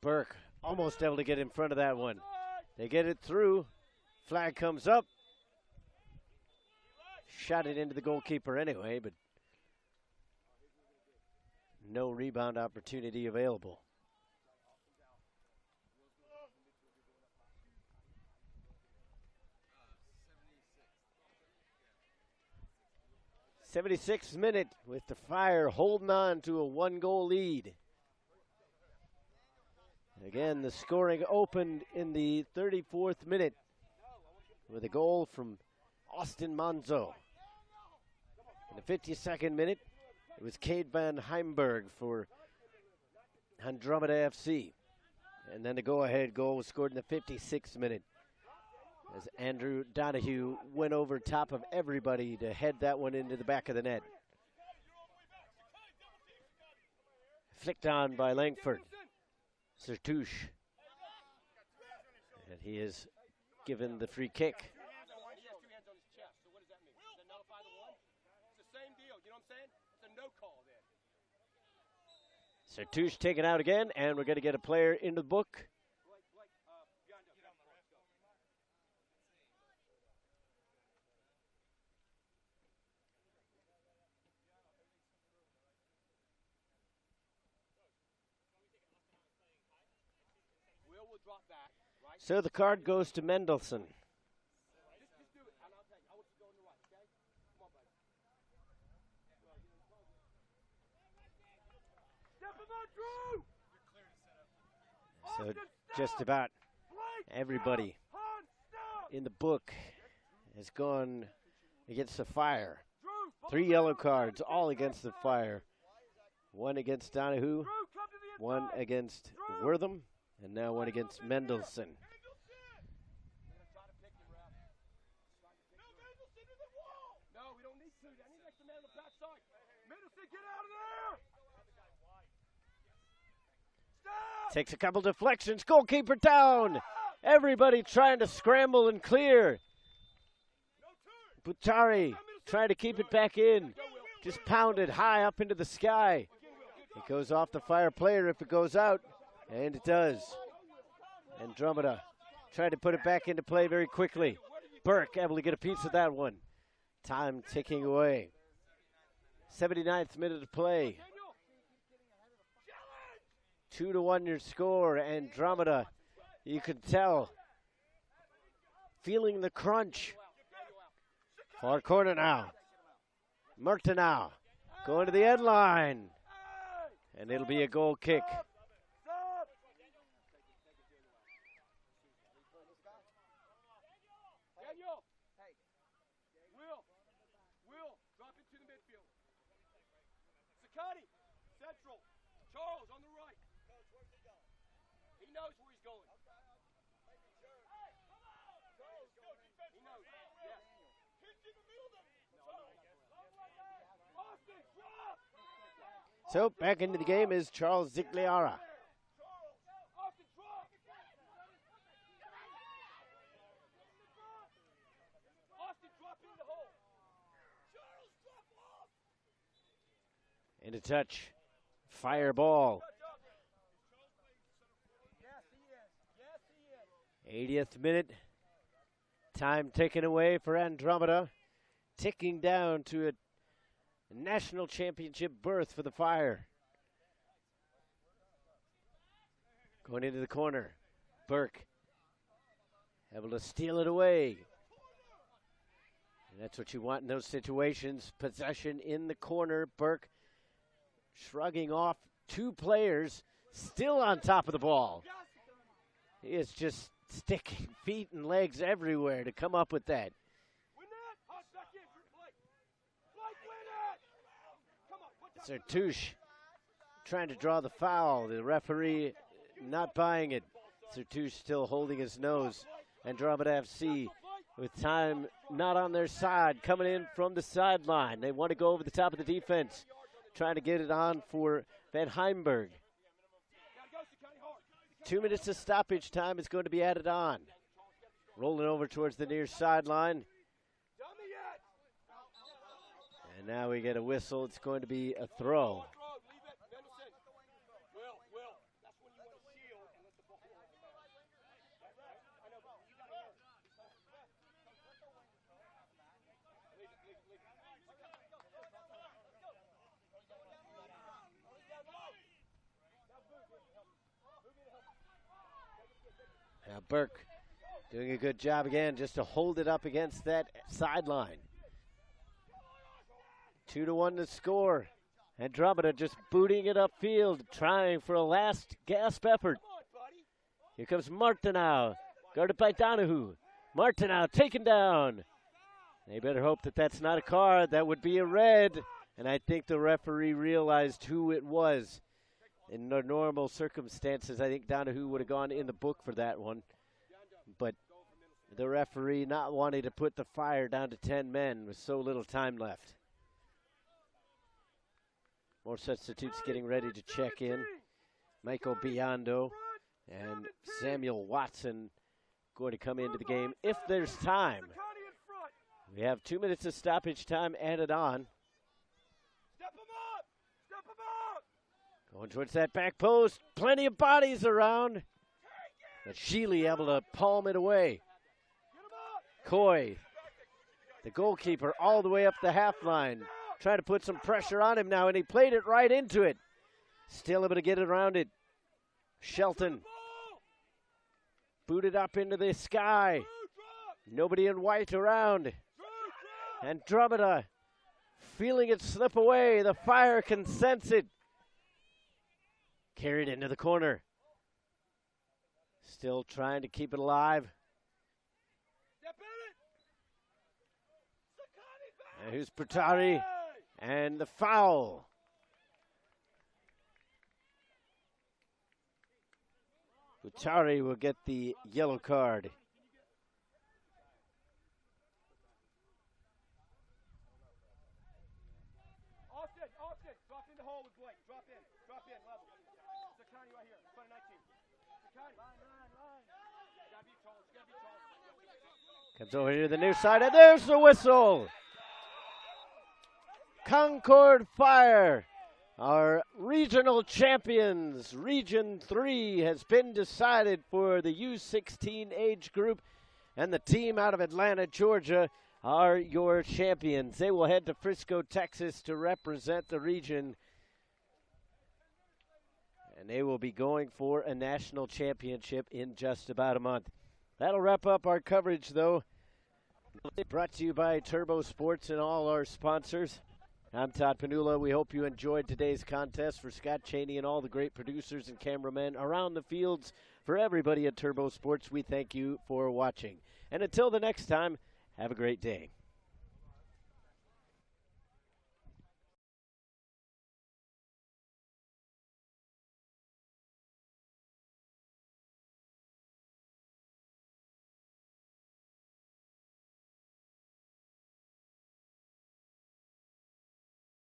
Burke almost able to get in front of that one. They get it through. Flag comes up. Shot it into the goalkeeper anyway, but no rebound opportunity available. '76th minute with the Fire holding on to a one-goal lead. Again, the scoring opened in the 34th minute with a goal from Austin Monzo. In the 52nd minute, it was Cade Van Heimberg for Andromeda FC. And then the go-ahead goal was scored in the 56th minute as Andrew Donahue went over top of everybody to head that one into the back of the net. Flicked on by Langford. Sartouche. And he is given the free kick. He has 2 hands on his chest, so what does that mean? Does that nullify the one? It's the same deal, you know what I'm saying? It's a no call then. Sartouche taken out again, and we're going to get a player in the book. So the card goes to Mendelson. Just do it. I'll tell you. I want you to go on the right, okay? Come on, buddy. Step him on, Drew! So just about everybody in the book has gone against the Fire. 3 yellow cards, all against the Fire. 1 against Donahue, 1 against Wortham, and now 1 against Mendelson. No, we don't need to. I need an extra man on the backside. Mendelson, get out of there! Takes a couple deflections. Goalkeeper down. Everybody trying to scramble and clear. Butari trying to keep it back in. Just pounded high up into the sky. It goes off the Fire player if it goes out, and it does. Andromeda trying to put it back into play very quickly. Burke able to get a piece of that one. Time ticking away. 79th minute of play. 2-1 your score. Andromeda, you can tell, feeling the crunch. Far corner now. Murtenau going to the end line. And it'll be a goal kick. Daniel. Hey. Will, drop into the midfield. Sakati, central. Charles on the right. Coach, where's he going? He knows where he's going. Okay. Making sure. Hey, come on. He knows. Yes. Kick in the middle of Austin, drop. So back into the game is Charles Zigliara. And a touch. Fire ball. 80th minute. Time taken away for Andromeda. Ticking down to a national championship berth for the Fire. Going into the corner. Burke able to steal it away. And that's what you want in those situations. Possession in the corner. Burke shrugging off two players, still on top of the ball. He is just sticking feet and legs everywhere to come up with that. Sertouche trying to draw the foul. The referee not buying it. Sertouche still holding his nose. Andromeda FC with time not on their side, coming in from the sideline. They want to go over the top of the defense, trying to get it on for Van Heimberg. 2 minutes of stoppage time is going to be added on. Rolling over towards the near sideline. And now we get a whistle. It's going to be a throw. Now Burke doing a good job again just to hold it up against that sideline. 2-1 to score. Andromeda just booting it upfield, trying for a last gasp effort. Here comes Martineau, guarded by Donahue. Martineau taken down. They better hope that that's not a card. That would be a red. And I think the referee realized who it was. In the normal circumstances, I think Donahue would have gone in the book for that one. But the referee not wanting to put the Fire down to 10 men with so little time left. More substitutes getting ready to check in. Michael Biondo and Samuel Watson going to come into the game if there's time. We have 2 minutes of stoppage time added on. Going towards that back post. Plenty of bodies around. But Sheely able to palm it away. Coy, the goalkeeper, all the way up the half line. Trying to put some pressure on him now, and he played it right into it. Still able to get it around it. Shelton. Booted up into the sky. Nobody in white around. Andromeda feeling it slip away. The Fire can sense it. Carried into the corner. Still trying to keep it alive. And here's Bertari. And the foul. Bertari will get the yellow card. Austin, drop in the hole with Blake. Drop in, level. Sakani right here, front of 19. Comes over here to the near side, and there's the whistle. Concord Fire, our regional champions. Region 3 has been decided for the U16 age group, and the team out of Atlanta, Georgia, are your champions. They will head to Frisco, Texas to represent the region, and they will be going for a national championship in just about a month. That'll wrap up our coverage, though. Brought to you by Turbo Sports and all our sponsors. I'm Todd Panula. We hope you enjoyed today's contest. For Scott Cheney and all the great producers and cameramen around the fields, for everybody at Turbo Sports, we thank you for watching. And until the next time, have a great day.